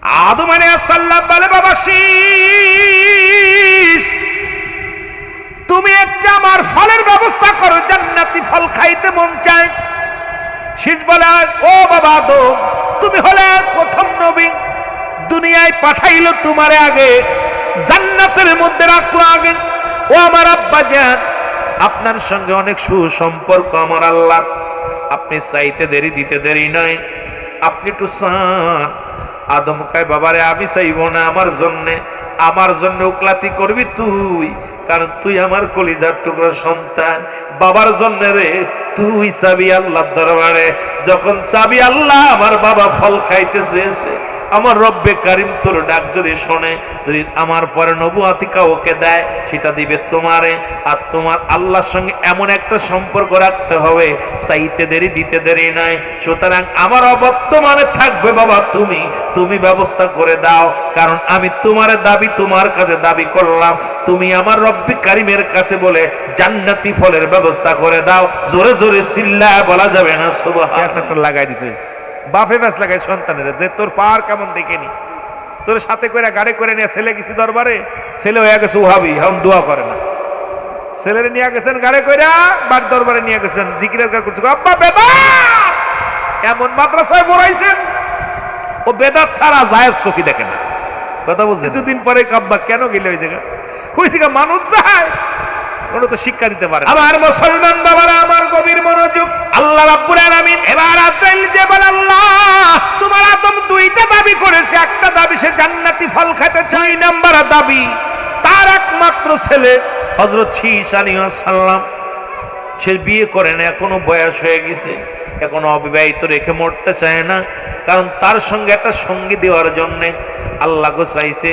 আদম আলাইহিস সালাম বলে, বাবা শীষ, তুমি একটা আমার ফলের ব্যবস্থা করো, জান্নাতি ফল খাইতে মন চায়। শীষ বলে, ও বাবা আদম, তুমি হলে প্রথম নবী, দুনিয়ায় পাঠাইলো তোমারে আগে, জান্নাতের মধ্যে রাখলো আগে। ও আমার আব্বা জান, আপনার সঙ্গে অনেক সুসম্পর্ক আমার আল্লাহ, আপনি চাইতে দেরি দিতে দেরি নাই, আপনি একটু চান। আদম কয়, বাবারে আমি চাইব না, আমার জন্য উকলাতি করবি তুই, কারণ তুই আমার কলিজার টুকরো সন্তান। বাবার জন্য রে তুই চাবি আল্লাহর দরবারে। যখন চাবি আল্লাহ, আমার বাবা ফল খাইতে চেয়েছে, আমার রব্বে কারিম তোর ডাক যদি শোনে, যদি আমার পরে নবুয়াতি কাউকে দেয়, সেটা দিবে তোমারে। আর তোমার আল্লাহর সঙ্গে এমন একটা সম্পর্ক রাখতে হবে, চাইতে দেরি দিতে দেরি নাই। সুতরাং আমার অবর্তমানে থাকবে বাবা তুমি ব্যবস্থা করে দাও, কারণ আমি তোমার দাবি তোমার কাছে দাবি করলাম, তুমি আমার রব্বে কারিমের কাছে বলে জান্নাতি ফলের ব্যবস্থা করে দাও। জোরে জোরে চিল্লায় বলা যাবে না সুবহানাল্লাহ। লাগাই দিছে বাপে ব্যাস লাগাই সন্তানের, যে তোর পার কেমন দেখেনি, তোর সাথে করে গাড়ি করে নিয়ে ছেলে গেছি দরবারে, ছেলে হয়ে গেছে ওহাবি, এখন দোয়া করে না। ছেলেরে নিয়ে গেছেন গাড়ি করে, বার দরবারে নিয়ে গেছেন, জিকিরের গান করছে, আব্বা বেদাত, এমন মাদ্রাসায় পড়াইছেন ও বেদাত ছাড়া জায়েজ চোখে দেখে না। কথা বলছে, কিছুদিন পরে আব্বা কেন গেলে ওই জায়গা মানুষ চায়, কোনো তো শিক্ষা দিতে পারে। আমার মুসলমান বাবারা, আমার গভীর মনোযোগ। আল্লাহ রাব্বুল আলামিন এবার আদাইল যে বলে, আল্লাহ তোমার আদম দুইটা দাবি করেছে, একটা দাবি সে জান্নাতি ফল খেতে চাই, নাম্বার দাবি তার একমাত্র ছেলে হযরত শীস আলাইহিস সালাম, সে বিয়ে করে না, এখনো বয়স হয়ে গেছে, এখনো অবিবাহিত রেখে মরতে চায় না, কারণ তার সঙ্গে একটা সঙ্গী দেওয়ার জন্য আল্লাহ গো চাইছে।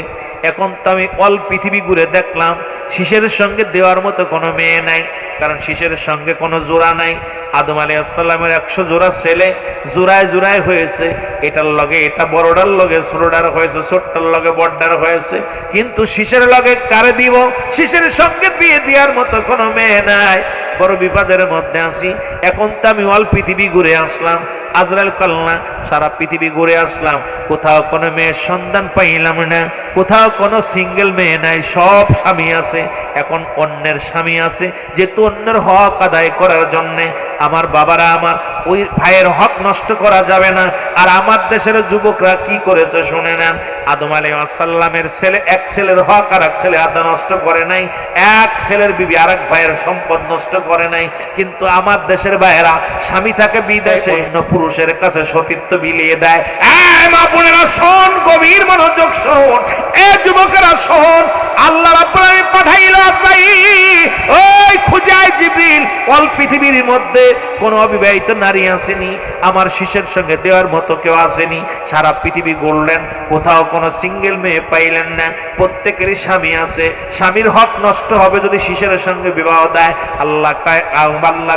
এখন তো আমি অল পৃথিবী ঘুরে দেখলাম, শীষের সঙ্গে দেওয়ার মতো কোনো মেয়ে নাই, কারণ শীষের সঙ্গে কোনো জোড়া নাই। আদম আলাইহিস সালামের 100 জোড়া ছেলে জোড়ায় জোড়ায় হয়েছে, এটার লগে এটা বড়টার লগে ছোটটার হয়েছে, ছোটটার লগে বড়টার হয়েছে, কিন্তু শীষের লগে কারে দিব? শীষের সঙ্গে বিয়ে দেওয়ার মতো কোনো মেয়ে নাই। বড় বিপদের মধ্যে আছি। এখন তো আমি অল পৃথিবী ঘুরে আসলাম, আজরাইল কাল্লা সারা পৃথিবী ঘুরে আসলাম, কোথাও কোনো মেয়ের সন্ধান পাইলাম না, কোথাও কোনো সিঙ্গেল মেয়ে নাই, সব স্বামী আছে। এখন অন্যের স্বামী আছে, যেহেতু অন্যের হক আদায় করার জন্যে আমার বাবারা, আমার ওই ভাইয়ের হক নষ্ট করা যাবে না। আর আমার দেশের যুবকরা কি করেছে শুনে নেন, আদম আলাইহিস সালামের ছেলে এক ছেলের হক আর এক ছেলে আদা নষ্ট করে নাই, এক ছেলের বিবি আর এক ভাইয়ের সম্পদ নষ্ট করে নাই। কিন্তু আমার দেশের ভাইয়েরা স্বামী থাকে বিদেশে, অন্য পুরুষের কাছে সতীত্ব বিলিয়ে দেয়। মা বোনেরা শোন, গভীর মনোযোগ শোন, এ যুবকেরা শোন, আল্লাহ রাব্বুল আলামিন পাঠাইল ওই খুঁজায় জিবরিল, অল পৃথিবীর মধ্যে কোনো অবিবাহিত নারী আসেনি, আমার শীষের সঙ্গে দেওয়ার মতো কেউ আসেনি। সারা পৃথিবী ঘুরলেন, কোথাও কোনো সিঙ্গেল মেয়ে পাইলেন না, প্রত্যেকেরই স্বামী আছে। স্বামীর হক নষ্ট হবে যদি শীষের সঙ্গে বিবাহ দেয়। আল্লাহ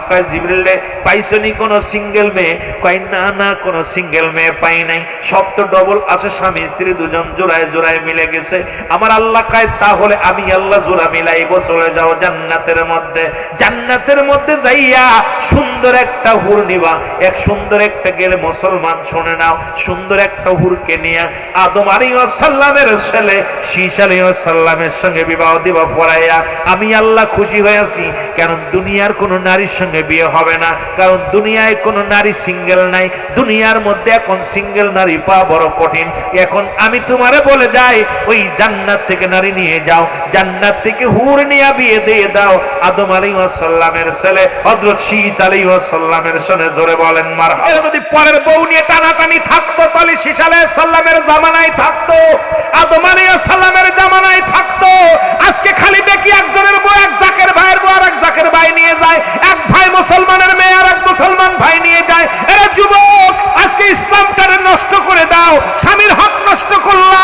কয় জিবরিল রে, পাইছনি কোনো সিঙ্গেল মেয়ে? কয় না না, কোনো সিঙ্গেল মেয়ে পাই নাই, সব তো ডবল আছে, স্বামী স্ত্রী দুজন জোড়ায় জোড়ায় মিলে গেছে। আমার আল্লাহ কয় তাহলে আমি আল্লাহ জোড়া মিলাইব, চলে যাও জান্নাতের মধ্যে। জান্নাতের মধ্যে যাইয়া সুন্দর একটা হুর নিবা, এক সুন্দর একটা গেলে মুসলমান শুনে নাও, সুন্দর একটা হুরকে নিয়ে আদম আলাইহিস সালামের ছেলে শীস আলাইহিস সালামের সঙ্গে বিবাহ দিবা পড়াইয়া আমি আল্লাহ খুশি হয়েছি। কারণ দুনিয়ার কোনো নারীর সঙ্গে বিয়ে হবে না, কারণ দুনিয়ায় কোনো নারী সিঙ্গেল নাই, দুনিয়ার মধ্যে এখন সিঙ্গেল নারী পাওয়া বড় কঠিন। এখন আমি তোমারে বলে যাই, ওই জান্নাত থেকে নারী নিয়ে যাও, জান্নাত থেকে হুর নিয়ে বিয়ে দিয়ে দাও আদম আলাইহিস সালামের ছেলে হযরত শীস আলাইহিস সালামের সঙ্গে। জোরে বলেন মারহাবা। যদি পরের বউ নিয়ে টানাটানি থাকতো, তাহলে শীস আলাইহিস সালামের জামানায় থাকতো, আদম আলাইহিস সালামের জামানায় থাকতো। আজকে খালি দেখি একজনের বউ এক জাকের ভাইয়ের বউ আর এক জাকের ভাই নিয়ে যায়, এক ভাই মুসলমানের মেয়ে আর এক মুসলমান ভাই নিয়ে যায়। এরা যুবক, আজকে ইসলামটারে নষ্ট করে দাও। স্বামীর হক নষ্ট করলা,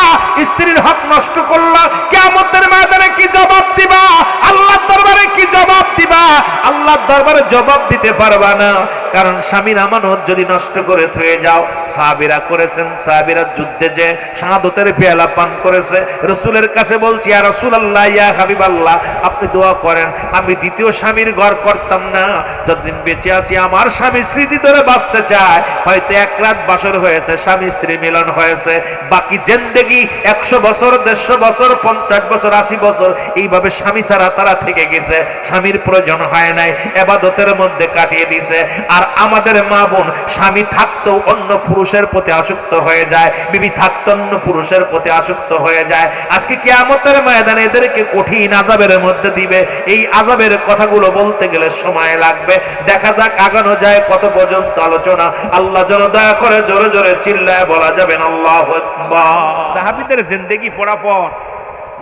স্ত্রীর হক নষ্ট করলা, কিয়ামতের ময়দানে কি জবাব দিবা? আল্লাহর দরবারে কি জবাব দিবা? আল্লাহর দরবারে জবাব দিতে পারবা না, কারণ স্বামীর আমানত যদি নষ্ট করে থুয়ে যাও, সাহাবীরা করেছেন, সাহাবীরা যুদ্ধে যে শাহাদাতের পেয়ালা পান করেছে, রাসূলের কাছে বলছি, ইয়া রাসূলুল্লাহ, ইয়া হাবিবাল্লাহ, আপনি দোয়া করেন আমি দ্বিতীয় স্বামীর ঘর করতাম না, যতদিন বেঁচে আছি আমার স্বামী স্মৃতি ধরে বাঁচতে চায়। হয়তো এক রাত বাসর হয়েছে, স্বামী স্ত্রী মিলন হয়েছে, বাকি জিন্দেগি 100 বছর, 150 বছর, 50 বছর, 80 বছর এইভাবে স্বামী ছাড়া তারা থেকে গেছে, স্বামীর প্রয়োজন হয় নাই, ইবাদতের মধ্যে কাটিয়ে দিয়েছে। আর আমাদের মা বোন স্বামী থাকতেও অন্য পুরুষের প্রতি আসক্ত হয়ে যায়, বিবি থাকতো অন্য পুরুষের প্রতি আসক্ত হয়ে যায়। আজকে কিয়ামতের ময়দানে এদেরকে কঠিন আযাবের মধ্যে দিবে। এই আযাবের কথাগুলো বলতে গেলে সময় লাগবে, দেখা যাক আগানো যায় কত পর্যন্ত আলোচনা। আল্লাহ যেন দয়া করে জোরে জোরে চিল্লায় বলা যাবেন আল্লাহু আকবার। সাহাবীদের জিন্দেগি পড়া পর,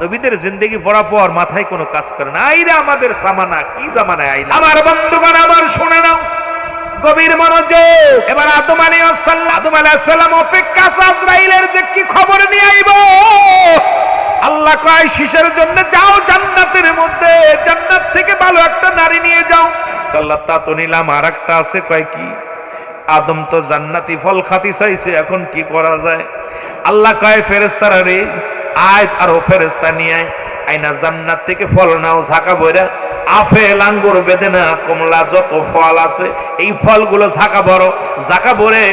নবীদের জিন্দেগি পড়া পর মাথায় কোনো কাজ করে না। আইরা আমাদের জামানা, কি জামানায় আইলা আমার বন্ধুগণ, আমার শুনে নাও গভীর মনোযোগ। এবার আদম আলাইহিস সালাম অপেক্ষা আজরাইলের যে কি খবর নিয়ে আইব। আল্লাহ কয় শীষের জন্য যাও জান্নাতের মধ্যে, জান্নাত থেকে ভালো একটা নারী নিয়ে যাও। আল্লাহ তা তো নিলাম, আর একটা আছে, কয় কি? আদম তো জান্নাতি ফল খাতি চাইছে, এখন কি করা যায়? আল্লাহ কয় ফেরেশতারা রে, আয় আরো ফেরেশতা নিয়ে আয়, আইনা জান্নাত থেকে ফল নাও, ঝাঁকা বইরা আপেল, আঙ্গুর, বেদেনা, কমলা, যত ফল আছে এই ফলগুলো ঝাঁকা বড়, ঝাঁকা ভরে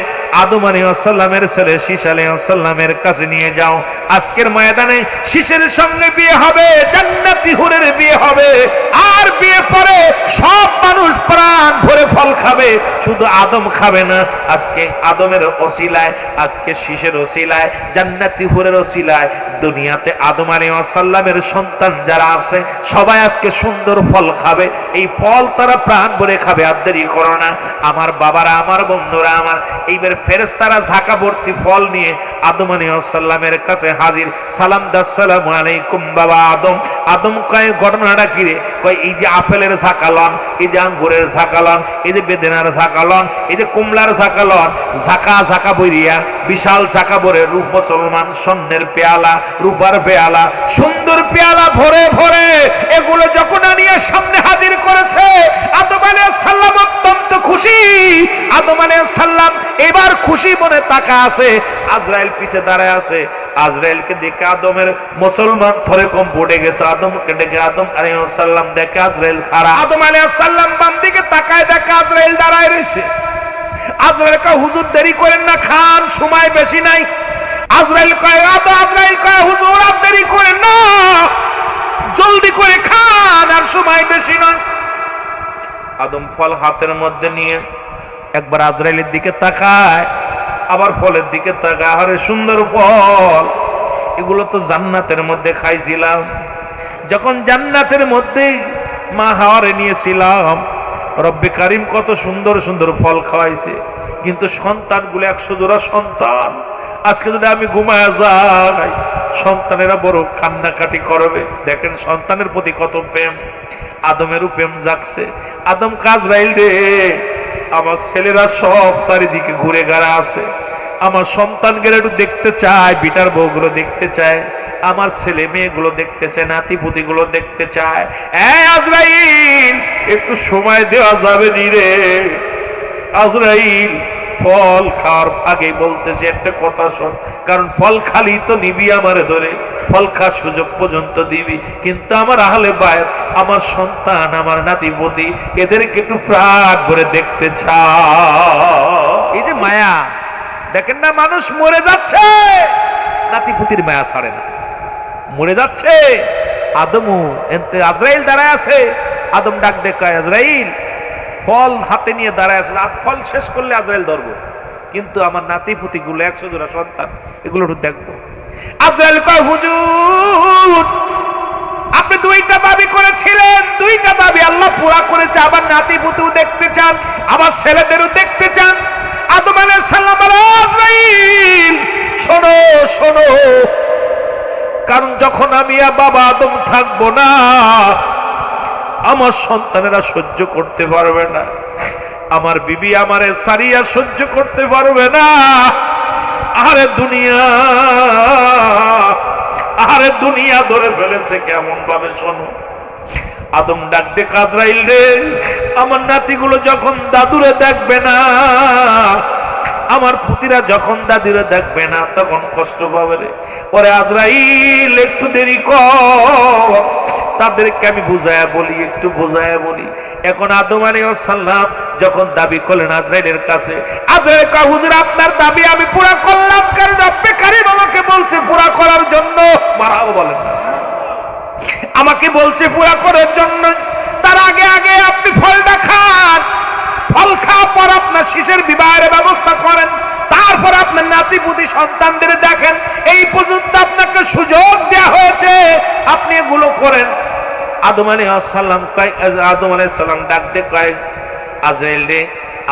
আদম আলাইহিস সালামের ছেলে শীষ আলাইহিস সালামের কাছে নিয়ে যাও। আজকের ময়দানে শীষের সঙ্গে বিয়ে হবে, জান্নাতি হুরের বিয়ে হবে, আর বিয়ে পরে সব মানুষ প্রাণ ভরে ফল খাবে, শুধু আদম খাবে না। আজকে আদমের ওসিলায়, আজকে শীষের ওসিলায়, জান্নাতি হুরের ওসিলায় দুনিয়াতে আদম আলাইহিস সালামের সন্তান যারা আছে সবাই আজকে সুন্দর ফল খাবে। এই ফল তারা প্রাণ ভরে খাবে। আর দেরি করো না আমার বাবারা, আমার বন্ধুরা আমার, এইবার ফেরেশতারা ঝাঁকা ভর্তি ফল নিয়ে আদম আলাইহিস সালামের কাছে হাজির। সালাম দাস, আসসালামু আলাইকুম বাবা আদম। আদম কয় ঘটনাটা কি রে? কয় এই যে আপেলের ঝাঁকালন, এই যে আঙ্গুরের ঝাঁকালন, এই যে বেদেনার ঝাঁকালন, এই যে কুমলার ঝাঁকালন, ঝাঁকা ঝাঁকা বইরিয়া বিশাল ঝাঁকা ভরে রূপ মুসলমান স্বর্ণের পেয়ালা, রূপার পেয়ালা, সুন্দর পেয়ালা ভরে ভরে এগুলো যখন আনিয়ে সামনে হাজির করেছে, আদম আলাইহিস সালাম অত্যন্ত খুশি। আদম আলাইহিস সালাম এবার খুশি মনে তাকা আছে, আজরাইল পিছে দাঁড়ায় আছে। আজরাইলকে দেখে আদমের মুসলমান থরে কম পড়ে গেছে। আদমকে দেখে আদম আলাইহিস সালাম দেখে আজরাইল খাড়া। আদম আলাইহিস সালাম বাম দিকে তাকায়, দেখে আজরাইল দাঁড়ায় রয়েছে। আজরাইল কয় হুজুর দেরি করেন না, খান, সময় বেশি নাই। আজরাইল কয় হুজুর আর দেরি করেন না, জলদি করে খান, আর সময় বেশি নয়। আদম ফল হাতের মধ্যে নিয়ে একবার আজরাইলের দিকে তাকায়, আবার ফলের দিকে তাকায়। আরে সুন্দর ফল, এগুলো তো জান্নাতের মধ্যে খাইছিলাম, যখন জান্নাতের মধ্যে মা হাওয়ারে নিয়েছিলাম। রব্বে কারিম কত সুন্দর সুন্দর ফল খাওয়াইছে, কিন্তু সন্তানগুলো 100 জোড়া সন্তান। আজকে যদি আমি ঘুমায় যাই, সন্তানেরা বড় কান্নাকাটি করবে। দেখেন সন্তানের প্রতি কত প্রেম, আদমেরও প্রেম জাগছে। আদম আজরাইল রে, আমার ছেলেরা সব চারিদিকে ঘুরে গাড়া আছে, আমার সন্তানগুলো একটু দেখতে চায়, বিটার বউগুলো দেখতে চায়, আমার ছেলে মেয়েগুলো দেখতে চায়, নাতিপুতিগুলো দেখতে চায়। আজরাইল একটু সময় দেওয়া যাবে নি রে? আজরাইল ফল খাওয়ার আগে বলতেছে একটা কথা শোন, কারণ ফল খালি তো নিবি আমারে ধরে, ফল খাওয়ার সুযোগ পর্যন্ত দিবি, কিন্তু আমার আহলে বায়ত, আমার সন্তান, আমার নাতিপুতি, এদেরকে একটু প্রাণ ভরে দেখতে চায়। এই যে মায়া, দেখেন না মানুষ মরে যাচ্ছে, নাতিপুতির মায়া ছাড়ে না, মরে যাচ্ছে। আদমও এনতে আজরাইল দাঁড়ায় আছে। আদম ডাক দেখায়, আজরাইল ফল হাতে নিয়ে দাঁড়ায় আছে, ফল শেষ করলে আজরাইল ধরবো, কিন্তু আমার নাতিপুতি গুলো 100 জোড়া সন্তান, এগুলো একটু দেখবো। আজরাইল কয় হুজুর আপনি 2টা দাবি করেছিলেন, 2টা দাবি আল্লাহ পুরা করেছে। আবার নাতিপুতিও দেখতে চান, আবার ছেলেদেরও দেখতে চান। আদম আলাইহিস সালাম বলে, আজরাইল শোনো শোনো, কারণ যখন আমি বাবা আদম থাকবো না, আমার সন্তানেরা সহ্য করতে পারবে না, আমার বিবি আমারে সারিয়া সহ্য করতে পারবে না। আরে দুনিয়া ধরে ফেলেছে কেমন ভাবে শোনো। আদম ডাক দে আজরাইল রে, আমার নাতিগুলো যখন দাদুরে দেখবে না, আমার পুতিরা যখন দাদিরে দেখবে না, তখন কষ্ট পাবে রে। ওরে আজরাইল একটু দেরি কর, তাদেরকে আমি বুঝায়া বলি, একটু বুঝায়া বলি। এখন আদম আলাইহিস সালাম যখন দাবি করলেন আজরাইলের কাছে, আজরাইল কয় হুজুর আপনার দাবি আমি পুরা করলাম, কারণ রব্বে কারীম আমাকে বলছে পুরা করার জন্য। মারহাবা বলেন না, আমাকে বলছে পুরা করার জন্য। তার আগে আগে আপনি ফলটা খান, ফল খাওয়ার পর আপনার শিশের বিবাহের ব্যবস্থা করেন, তারপর আপনার নাতিপুতি সন্তানদের দেখেন। এই পর্যন্ত আপনাকে সুযোগ দেওয়া হয়েছে, আপনি এগুলো করেন। আদম আলাইহিস সালাম ডাক দিয়ে কয় আজরাইল রে,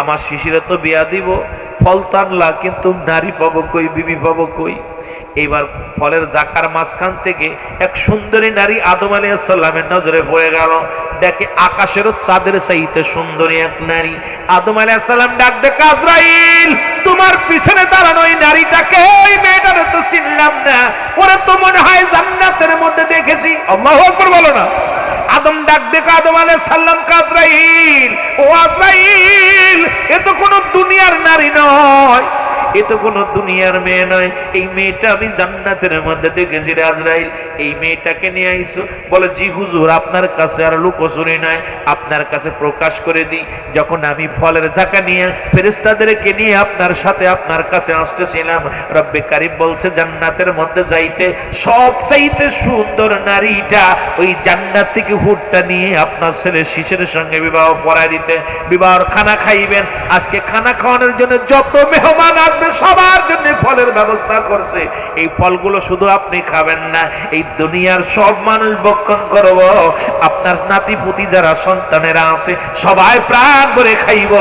আমার শিশিরে তো বিয়া দিব, ফল তো আনলা, কিন্তু নারী পাবো কই, বিবি পাবো কই? এইবার ফলের জাকার মাঝখান থেকে এক সুন্দরী নারী আদম আলাইহিস সালামের নজরে পড়ে গেল। দেখে আকাশেরও চাঁদের চাইতে সুন্দরী এক নারী। আদম আলাইহিস সালাম ডাক দেখে আজরাইল, তোমার পিছনে দাঁড়ানো ওই নারীটাকে, ওই মেয়েটারে তো চিনলাম না, ওরা তো মনে হয় জান্নাতের মধ্যে দেখেছি। আল্লাহু আকবার বলো না। আদম ডাক দেখে আদম আলাইহিস সালাম আজরাইল, ও আজরাইল, এ তো কোনো দুনিয়ার নারী নয়, এ তো কোনো দুনিয়ার মেয়ে নয়, এই মেয়েটা আমি জান্নাতের মধ্যে দেখেছি রে আজরাইল। এই মেয়েটাকে নিয়ে আইসো। বলে জি হুজুর, আপনার কাছে আর লুকোচুরি নাই, আপনার কাছে প্রকাশ করে দিই। যখন আমি ফলের ঝাঁকা নিয়ে ফেরেশতাদেরকে নিয়ে আপনার সাথে আপনার কাছে আসতেছিলাম, রব্বে কারীম বলছে জান্নাতের মধ্যে যাইতে সবচাইতে সুন্দর নারীটা ওই জান্নাত থেকে হুটটা নিয়ে আপনার ছেলে শিশের সঙ্গে বিবাহ পড়ায় দিতে, বিবাহর খানা খাইবেন। আজকে খানা খাওয়ানোর জন্য যত মেহমান সবার জন্য ফলের ব্যবস্থা করছে। এই ফলগুলো শুধু আপনি খাবেন না, এই দুনিয়ার সব মানুষ ভক্ষণ করব। আপনার নাতিপুতি যারা সন্তানেরা আছে সবাই প্রাণ ভরে খাইব।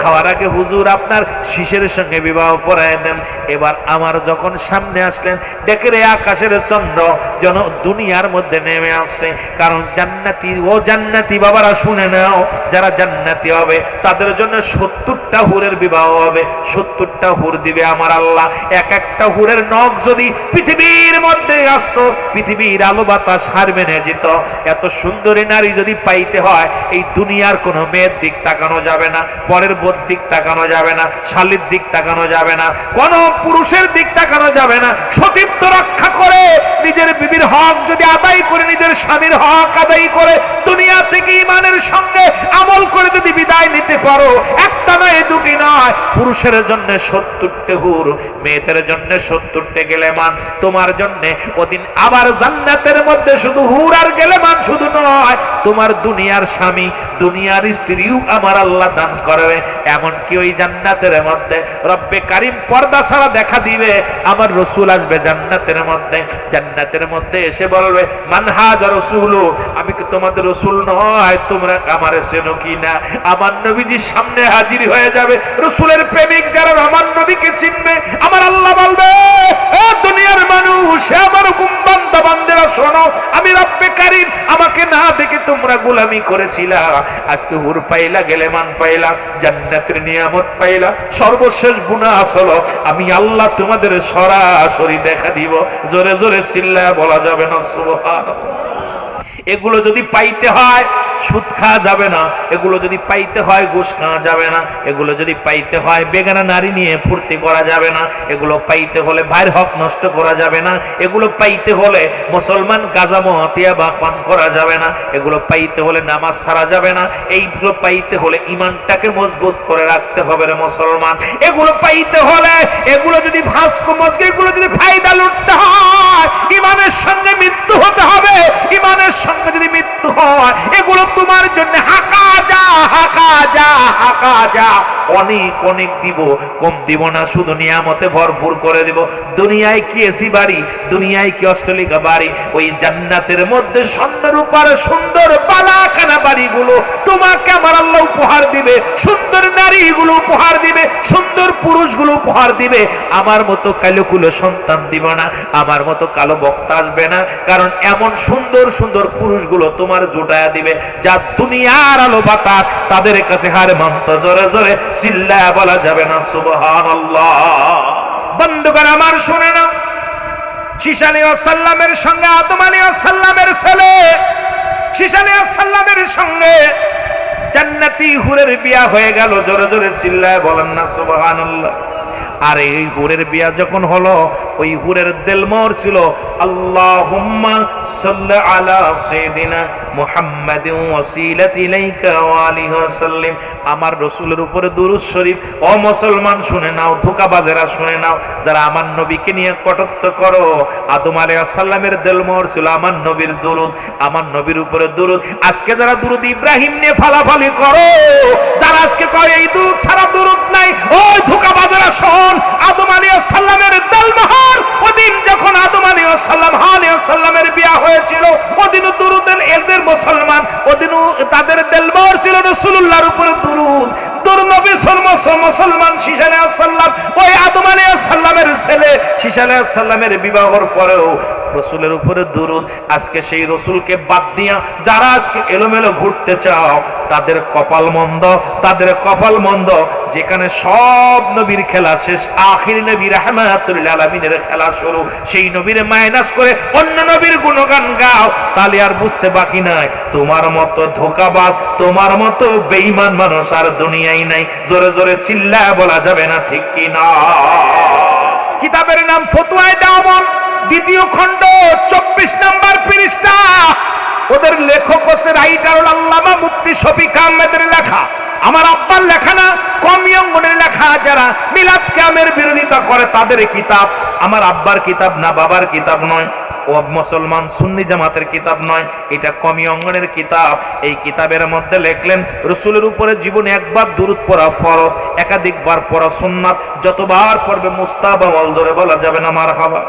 খাওয়ার আগে হুজুর আপনার শিশের সঙ্গে বিবাহ পড়ায় দেন। এবার আমার যখন সামনে আসলেন, দেখে রে আকাশের চন্দ্র যেন দুনিয়ার মধ্যে নেমে আসছে। কারণ জান্নাতি, ও জান্নাতি বাবারা শুনে নাও, যারা জান্নাতি হবে তাদের জন্য 70টা হুরের বিবাহ হবে, 70টা হুর দিবে আমার আল্লাহ। এক একটা হুরের নখ যদি পৃথিবীর মধ্যে আসতো, পৃথিবীর আলো বাতাস হার মেনে যেত। এত সুন্দরী নারী যদি পাইতে হয়, এই দুনিয়ার কোনো মেয়ের দিক তাকানো যাবে না, পরের বোর দিক তাকানো যাবে না, শালীর দিক তাকানো যাবে না, কোন পুরুষের দিক তাকানো যাবে না। সতীত্ব রক্ষা করে নিজের বিবির হক যদি আদায় করে, নিজের স্বামীর হক আদায় করে, দুনিয়া থেকে ইমানের সঙ্গে আমল করে যদি বিদায় নিতে পারো, একটা নয় দুটি নয়, পুরুষের জন্য 70টা হুর, মেয়েদের জন্য 70টা গেলেমান। তোমার জন্য ওদিন আবার জান্নাতের মধ্যে শুধু হুর আর গেলেমান শুধু নয়, তোমার দুনিয়ার স্বামী, দুনিয়ার স্ত্রীও আমার আল্লাহ দান করবে। এমনকি ওই জান্নাতের মধ্যে রব্বে কারীম পর্দা ছাড়া দেখা দিবে। আমার রসুল আসবে জান্নাতের মধ্যে, জান্নাতের মধ্যে এসে বলবে মান হাযা রাসূলু, আমি কি তোমাদের রসুল নয়? তোমরা আমারে চেনো কি না? আমার নবীজির সামনে হাজির হয়ে যাবে। রসুলের প্রেমিক যারা আমার নবীকে চিনবে, আমার আল্লাহ বলবে ও দুনিয়ার মানুষ, আমার বান্দা বান্দেরা শোনো, আমি রব্বে কারীম, আমাকে না দেখে তোমরা গোলামি করেছিলা, আজকে হুর পাইলা, গেলেমান পাইলা, জান্নাতের নিয়ামত পাইলা, সর্বশেষ গুনাহ হলো আমি আল্লাহ তোমাদের সরাসরি দেখা দিব। জোরে জোরে চিল্লায়া বলা যাবে না সুবহানাল্লাহ। এগুলো যদি পাইতে হয় সুদ খাওয়া যাবে না, এগুলো যদি পাইতে হয় ঘুষ খাওয়া যাবে না, এগুলো যদি পাইতে হয় বেগানা নারী নিয়ে ফুর্তি করা যাবে না, এগুলো পাইতে হলে ভাইয়ের হক নষ্ট করা যাবে না, এগুলো পাইতে হলে মুসলমান গাঁজা মহাতিয়া বা পান করা যাবে না, এগুলো পাইতে হলে নামাজ ছাড়া যাবে না, এইগুলো পাইতে হলে ইমানটাকে মজবুত করে রাখতে হবে রে মুসলমান। এগুলো পাইতে হলে, এগুলো যদি ভাস্কো মজকে, এগুলো যদি ফায়দা লুটতে হয়, ইমানের সঙ্গে মৃত্যু হতে হবে। ইমানের সঙ্গে যদি মৃত্যু হয়, এগুলো তোমার জন্য হাকা যা, হাকা যা, হাকা যা, অনেক অনেক দিব, কম দিব না, শুধু নিয়ামতে ভরপুর করে দিব। দুনিয়ায় কি এসি বাড়ি, দুনিয়ায় কি অস্ট্রেলিকা বাড়ি, ওই জান্নাতের মধ্যে স্বর্ণের উপরে সুন্দর বালাখানা বাড়িগুলো তোমাকে আমার আল্লাহ উপহার দিবে, সুন্দর নারীগুলো উপহার দিবে, সুন্দর পুরুষগুলো উপহার দিবে। আমার মতো কালো কুলো সন্তান দিব না, আমার মতো কালো বক্তা আসবে না, কারণ এমন সুন্দর সুন্দর পুরুষগুলো তোমার জোটায়া দিবে যা দুনিয়ার আলো বাতাস তাদের কাছে হার মানত। জোরে জোরে চিল্লায়া বলা যাবে না সুবহানাল্লাহ। বন্ধুগণ আমার শুনে নাও, শীশ আলাইহিস সালামের সঙ্গে আদম আলাইহিস সালামের ছেলে শীষ আলাইহিস সালামের সঙ্গে জান্নাতি হুরের বিয়া হয়ে গেল। জোরে জোরে চিল্লায় বলেন না সুবহানাল্লাহ। আর এই হুরের বিয়া যখন হলো, ওই হুরের দিলমোহর ছিল আল্লাহুম্মা সাল্লি আলা সাইয়্যিদিনা মুহাম্মাদিন ওয়াসিলাতি ইলাইকা ওয়া আলিহি ওয়াসাল্লিম। আমার রাসূলের উপরে দুরূদ শরীফ। ও মুসলমান শুনে নাও, ধোঁকাবাজেরা শুনে নাও, যারা আমার নবীকে নিয়ে কটূক্তি করো, আদম আলাইহিস সালামের দিলমোহর ছিল আমার নবীর দুরূদ, আমার নবীর উপরে দুরূদ। আজকে যারা দুরূদ ইব্রাহিম নিয়ে ফালাফালি করো, যারা আজকে কয় এই দুরূদ ছাড়া দুরূদ নাই, ওই ধোঁকাবাজেরা শোন, আদম আলাইহিস সালামের দিলমোহর ওদিন যখন আদম আলাইহিস সালামের বিয়া হয়েছিল, ওদিনও দুরূদের এদের মুসলমান, ওদিনও তাদের দিলমোহর ছিল রাসূলুল্লাহর উপরে দুরূদ। দুরনবী মুসলমান শীষ আলাইহিস সালাম, ওই আদম আলাইহিস সালামের ছেলে শীষ আলাইহিস সালামের বিবাহের পরেও রাসূলের উপরে দুরূদ। আজকে সেই রাসূলকে বাদ দিয়া যারা আজকে এলোমেলো ঘুরতে চাও, তাদের কপাল মন্দ, তাদের কপাল মন্দ। যেখানে সব নবীর খেলা শেষ, আখির নবী রাহমাতুল লিল আলামিনের খেলা শুরু। সেই নবীরে মাইনাস করে অন্য নবীর গুণগান গাও, তাহলে আর বুঝতে বাকি নাই তোমার মতো ধোঁকাবাজ, তোমার মতো বেঈমান মানুষ আর দুনিয়ায় নাই। জোরে জোরে চিল্লায় বলা যাবে না ঠিক কি না? কিতাবের নাম ফতোয়ায়ে দাওয়ান, দ্বিতীয় খণ্ড 24 নম্বর পৃষ্ঠা। ওদের লেখক হচ্ছে রাইটার আল্লামা মুফতি শফিক আহমেদের লেখা, আমার আব্বার লেখা না, কওমি অঙ্গনের লেখা। যারা মিলাদ কিয়ামের বিরোধিতা করে তাদের কিতাব, আমার আব্বার কিতাব না, বাবার কিতাব নয়, ও মুসলমান সুন্নি জামাতের কিতাব নয়, এটা কওমি অঙ্গনের কিতাব। এই কিতাবের মধ্যে লিখলেন রাসূলের উপরে জীবনে একবার দুরূদ পড়া ফরজ, একাধিকবার পড়া সুন্নাত, যতবার পড়বে মুস্তাহাব। জোরে বলা যাবে না মারহাবা?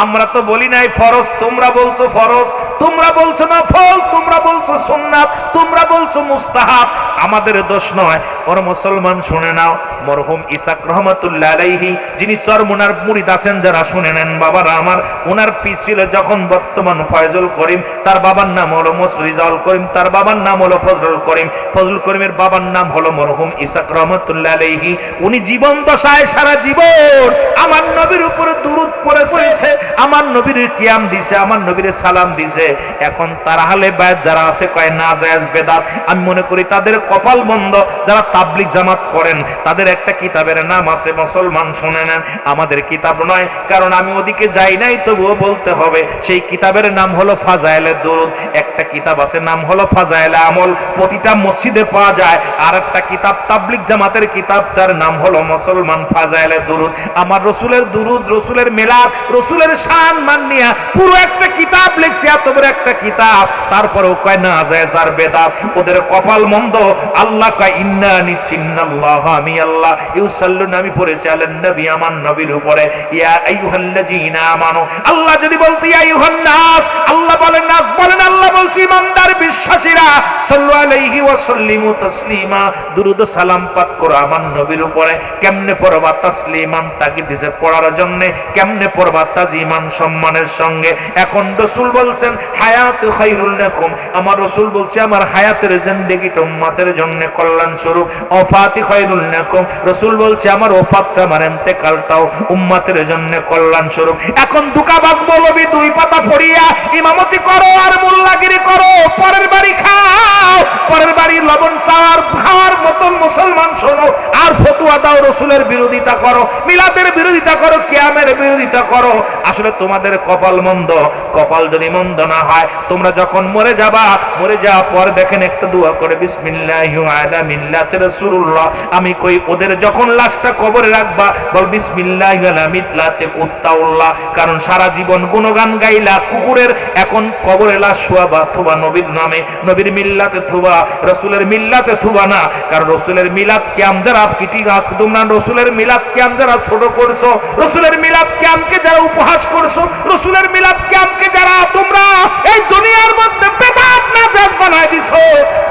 আমরা তো বলি নাই ফরজ, তোমরা বলছো ফরজ, তোমরা বলছো না ফল, তোমরা বলছো সুন্নাত, তোমরা বলছো মুস্তাহাব। আমাদের দোষ নয়। ওর মুসলমান শুনে নাও, মরহুম ইসাক রহমাতুল্লাহ আলাইহি, যিনি চরমুনার মুরিদ আছেন, যারা শুনে নেন বাবারা আমার, ওনার পীর ছিল যখন বর্তমান ফয়জুল করিম, তার বাবার নাম হলো মুসরিজাউল করিম, তার বাবার নাম হলো ফজলুল করিম, ফজলুল করিমের বাবার নাম হলো মরহুম ইসাক রহমাতুল্লাহ আলাইহি। উনি জীবন দশায় সারা জীবন আমার নবীর উপরে দুরূদ পড়েছে, আমার নবীর কিয়াম দিছে, আমার নবীর সালাম দিছে। এখন তার আহলে বায়াত যারা আছে কয় না জায়েজ বেদাত। আমি মনে করি তাদের কপাল বন্ধ। যারা তাবলিগ জামাত করেন তাদের একটা কিতাবের নাম আছে, মুসলমান শুনে নেন, আমাদের কিতাব নয়, কারণ আমি ওদিকে যাই নাই, তবুও বলতে হবে। সেই কিতাবের নাম হলো ফাজায়েলে দুরূদ। একটা কিতাব আছে নাম হলো ফাজায়েলে আমল, প্রতিটা মসজিদে পাওয়া যায়। আর একটা কিতাব তাবলিগ জামাতের কিতাব, তার নাম হলো মুসলমান ফাজায়েলে দুরূদ। আমার রাসূলের দুরূদ, রাসূলের মিলাদ, রাসূলের শান মানিয়া পুরো একটা কিতাব লিখছে, এত বড় একটা কিতাব, তারপরেও কয় না জায়েজ আর বেদাত। ওদের কপাল মন্দ। আল্লাহ কয় ইন্না নিচিন্নাল্লাহ, আমি আল্লাহ ইউসাল্লুনা, আমি পড়েছি আলান নবী, আমার নবীর উপরে, ইয়া আইয়ুহাল্লাযীনা আমানু। আল্লাহ যদি বলতো ইয়া আইয়ুহান নাস, আল্লাহ বলেন নাস বলেন, আল্লাহ বলছি ইমানদার বিশ্বাসীরা, সাল্লু আলাইহি ওয়া সাল্লিমু তাসলিমা, দুরূদ সালাম পাঠ করো আমার নবীর উপরে। কেমনে পড়বা? তাসলিমান, তাকে দিছে পড়ার জন্য। কেমনে পড়বা? তাজিমান, সম্মানের সঙ্গে। এখন রাসূল বলছেন হায়াতু খায়রুল লাকুম, আমার রাসূল বলছে আমার হায়াতের জিন্দেগিটা উম্মতের জন্য কল্যাণ স্বরূপ। ওফাতি খায়রুল লাকুম, রাসূল বলছে আমার ওফাতটা, আমার ইন্তেকালটাও উম্মতের জন্য কল্যাণ স্বরূপ। এখন দুকাবাজ মৌলবী দুই পাতা পড়িয়া ইমামতি করো আর মোল্লাগিরি করো, পরের বাড়ি খাও, পরের বাড়ি লবণ চাওয়ার খাওয়ার মতন মুসলমান শোনো, আর ফতোয়া দাও, রাসূলের বিরোধিতা করো, মিলাদের বিরোধিতা করো, কিয়ামের বিরোধিতা করো। আসলে তোমাদের কপাল মন্দ। কপাল যদি মন্দ না হয়, তোমরা যখন মরে যাবা, মরে যাওয়ার পর দেখেন একটা দোয়া করে, বিসমিল্লাহি আলা মিল্লাতি রাসূলুল্লাহ। আমি কই ওদের যখন লাশটা কবরে রাখবা, বল বিসমিল্লাহি আলা মিল্লাতি কুত্তাউল্লাহ। কারণ সারা জীবন গুণগান গাইলা কুকুরের, এখন কবরে লাশ শোয়াবা, থুবা নবীর নামে, নবীর মিল্লাতে থুবা, রাসূলের মিল্লাতে থুবা না। কারণ রাসূলের মিলাদ কিয়াম যারা কিটি তোমরা রাসূলের মিলাদ কিয়াম যারা ছোট করছো, রাসূলের মিলাদ কিয়ামকে যারা উপহাস করছো, রাসূলের মিলাদ কিয়ামকে যারা তোমরা এই দুনিয়ার মধ্যে বেদাত না জাত বানায় দিছো,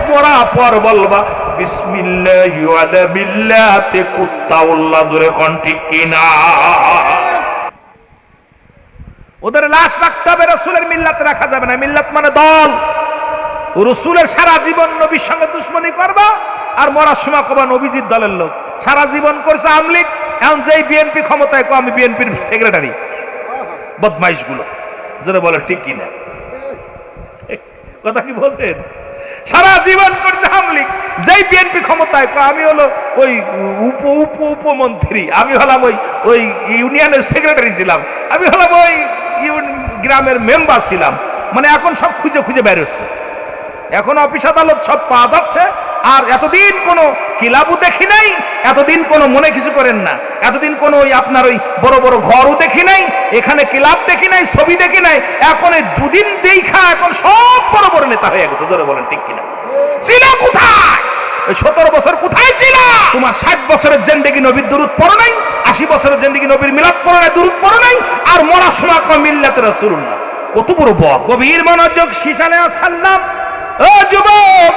মরা পর বলবা বিসমিল্লাহি আলা মিল্লাতি কুত্তাউল্লাহ। জোরে কোন ঠিক কি না? ওদের লাশ রাখতে হবে, রাসূলের মিল্লাত রাখা যাবে না। মিল্লাত মানে দল। রাসূলের সারা জীবন নবীর সঙ্গে দুশমনী করবা, আর মরার সময় কবা নবীজির দলের লোক। সারা জীবন করছে আমলিক, এখন যেই বিএনপি ক্ষমতায় কো আমি বিএনপির সেক্রেটারি। বদমাইশ গুলো, যারা বলে ঠিক কিনা। কথা কি বলছেন? সারা জীবন করছে আওয়ামী লীগ, যেই বিএনপি ক্ষমতায়, আমি হলো ওই উপমন্ত্রী, আমি হলাম ওই ইউনিয়নের সেক্রেটারি ছিলাম, আমি হলাম ওই গ্রামের মেম্বার ছিলাম। মানে এখন সব খুঁজে খুঁজে বের হচ্ছে, এখন অফিস আদালত সব পাওয়া যাচ্ছে। আর এতদিন কোনো ক্লাবও দেখি নাই, এতদিন কোনো মনে কিছু করেন না, এতদিন কোনো ওই আপনার ওই বড় বড় ঘরও দেখি নাই, এখানে ক্লাব দেখি নাই, ছবি দেখি নাই। এখন এই দুদিন দেখা এখন সব বড় বড় নেতা হয়ে গেছে। জোরে বলেন ঠিক কিনা? ছিল কোথায় 17 বছর? কোথায় ছিল তোমার? 60 বছরের জিন্দেগি নবীর দুরূদ পড়ো নাই, 80 বছরের জিন্দেগি নবীর মিলাদ পড়ো নাই, দুরূদ পড়ো নাই, আর মরার সময় কয় মিল্লাতে রাসূলুল্লাহ। কত বড় বদ! গভীর মনোযোগ। শীষ আলাইহিস সালাম, ও যুবক,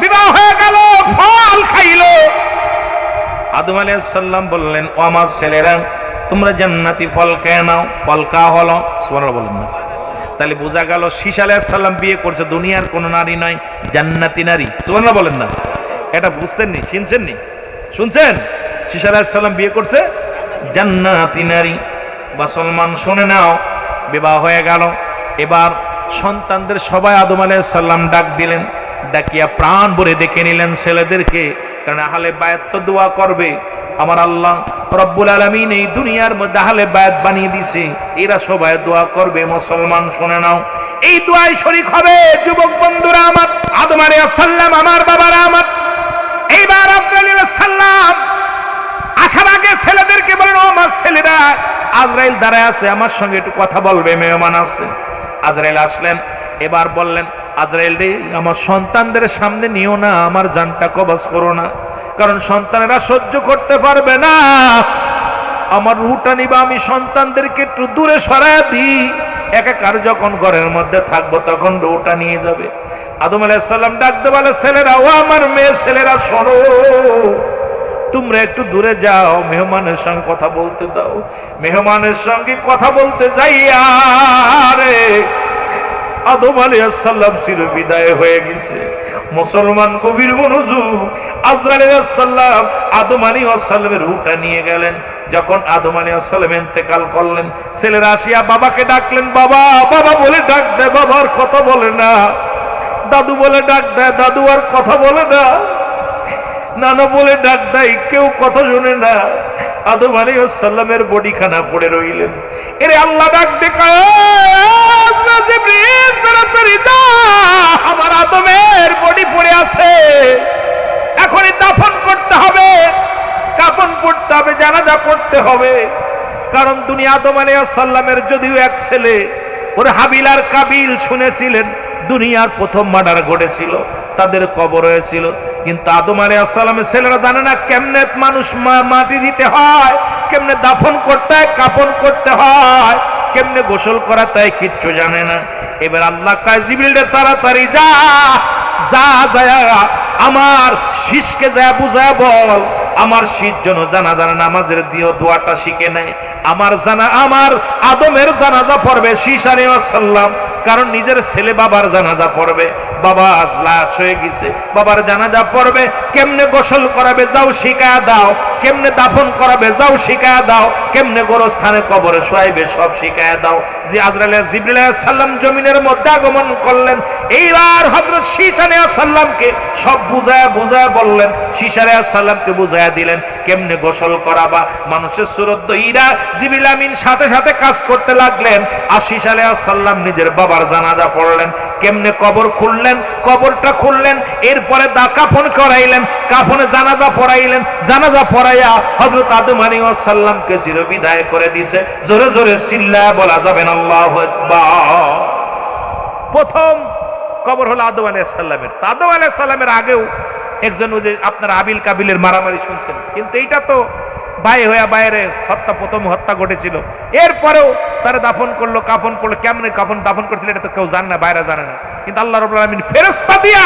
বিবাহ হয়ে গেল, ফল খাইলো। আদম আলাইহিস সালাম বললেন, ও আমার ছেলেরা, তোমরা জান্নাতি ফল খেয়ে নাও। ফল খাওয়া হলো, সুবহানাল্লাহ বলেন না? তাহলে বোঝা গেল শীষ আলাইহিস সালাম বিয়ে করছে দুনিয়ার কোন নারী নয়, জান্নাতি নারী। সুবহানাল্লাহ বলেন না? এটা বুঝছেন নি? শুনছেন নি? শুনছেন? শীষ আলাইহিস সালাম বিয়ে করছে জান্নাতি নারী। মুসলমান শুনে নাও, বিবাহ হয়ে গেল। এবার সন্তানদের সবাই আদম আলাইহিস সালাম ডাক দিলেন, ডাকিয়া প্রাণ ভরে দেখে নিলেন ছেলেদেরকে, কারণ আহলে বায়াত তো দোয়া করবে। আমার আল্লাহ রব্বুল আলামিন এই দুনিয়ার মধ্যে আহলে বায়াত বানিয়ে দিয়েছে, এরা সবাই দোয়া করবে। মুসলমান শুনে নাও, এই দোয়ায় শরীক হবে যুবক বন্ধুরা আমার, আদম আলাইহিস সালাম, আমার বাবারা আমার। এইবার আজরাইল আলাইহিস সালাম আসার আগে ছেলেদেরকে বলেন, ও আমার ছেলেরা, আজরাইল দাঁড়ায় আছে, আমার সঙ্গে একটু কথা বলবে, মেহমান আছে। আজরাইল আসলেন, এবার বললেন, আজরাইল রে, আমার সন্তানদের সামনে নিও না, আমার জানটা কবজ করো না, কারণ সন্তানেরা সহ্য করতে পারবে না। আমার রুহটা নিবা, আমি সন্তানদেরকে একটু দূরে সরায় দিই, একাকার যখন ঘরের মধ্যে থাকবো তখন রুহটা নিয়ে যাবে। আদম আলাইহিস সালাম ডাকতে বলে, ছেলেরা, ও আমার মেয়ে ছেলেরা, শোনো, তোমরা একটু দূরে যাও, মেহমানের সঙ্গে কথা বলতে দাও। মেহমানের সঙ্গে কথা বলতে যাইয়া রে আদম আলাইহিস সালাম চির বিদায় হয়ে গেছে। মুসলমান গভীর মনোযোগ। আজরাইল আলাইহিস সালাম আদম আলাইহিস সালামের রূহটা নিয়ে গেলেন। যখন আদম আলাইহিস সালাম ইন্তেকাল করলেন, ছেলেরা আসিয়া বাবাকে ডাকলেন, বাবা, বাবা বলে ডাক দেয়, বাবা আর কথা বলে না। দাদু বলে ডাক দেয়, দাদু আর কথা বলে না। নানা বলে ডাক দেয়, কেউ কথা শুনে না। আদম আলাইহিস সালামের বডিখানা পড়ে রইলেন। এরে আল্লাহ ডাক দেখায়, জিবরিল তাড়াতাড়ি যা, আমার আদমের বডি পড়ে আছে, এখনই দাফন করতে হবে, কাফন পড়তে হবে, জানাজা পড়তে হবে। কারণ দুনিয়া আদম আলাইহিস সালামের যদিও এক ছেলে, ওর হাবিল আর কাবিল শুনেছিলেন দুনিয়ার প্রথম মার্ডার ঘটেছিল, তাদের কবর হয়েছিল, কিন্তু আদম আলাইহিস সালামের ছেলেরা জানে না কেমনে মানুষ মাটি দিতে হয়, কেমনে দাফন করতে হয়, কাফন করতে হয়, কেমনে গোসল করাতে হয়, কিচ্ছু জানে না। এবার আল্লাহ কয়, জিবরিল তাড়াতাড়ি যা, যা যায় আমার শিশকে যা বুঝায় বল, আমার শীত যেন জানাজার নামাজের দিও দোয়াটা শিখে নেয়। আমার আদমের জানাজা পড়বে শীষ আলাইহিস সালাম, কারণ নিজের ছেলে বাবার জানাজা পড়বে, বাবা আজ লাশ হয়ে গেছে, বাবার জানাজা পড়বে। কেমনে গোসল করাবে যাও শিখায়া দাও, কেমনে দাফন করাবে যাও শিখায়া দাও, কেমনে গোরস্থানে কবরে শোয়াইবে সব শিখায়া দাও। যে জিবরিল আলাইহিস সালাম জমিনের মধ্যে আগমন করলেন। এইবার হযরত শীষ আলাইহিস সালামকে সব বুঝায়া বললেন, শীষ আলাইহিস সালামকে বুঝায়া দিলেন কেমনে গোসল করাবা। মানুষের সুরত দইরা জিবরিল আমিন সাথে সাথে কাজ করতে লাগলেন। আর শীষ আলাইহিস সালাম নিজের বাবার জানাজা পড়লেন, কেমনে কবর খুললেন, কবরটা খুললেন, এরপরে কাফন করাইলেন, কাফনে জানাজা পড়াইলেন, জানাজা পড়াইয়া হযরত আদম আলাইহিস সালামকে চির বিদায় করে দিয়েছে। জোরে জোরে চিল্লায়া বলা যাবে না আল্লাহু আকবার। প্রথম কবর হলো আদম আলাইহিস সালামের। আদম আলাইহিস সালামের আগেও একজন, ওই যে আপনারা আবিল কাবিলের মারামারি শুনছেন, কিন্তু এইটা তো ভাই হইয়া বাইরে প্রথম হত্যা ঘটেছিল। এরপরেও তারা দাফন করলো, কাফন করলো, কেমনে কাফন দাফন করছিল এটা তো কেউ জানে না, বাইরে জানে না, কিন্তু আল্লাহ রাব্বুল আলামিন ফেরেশতা দিয়া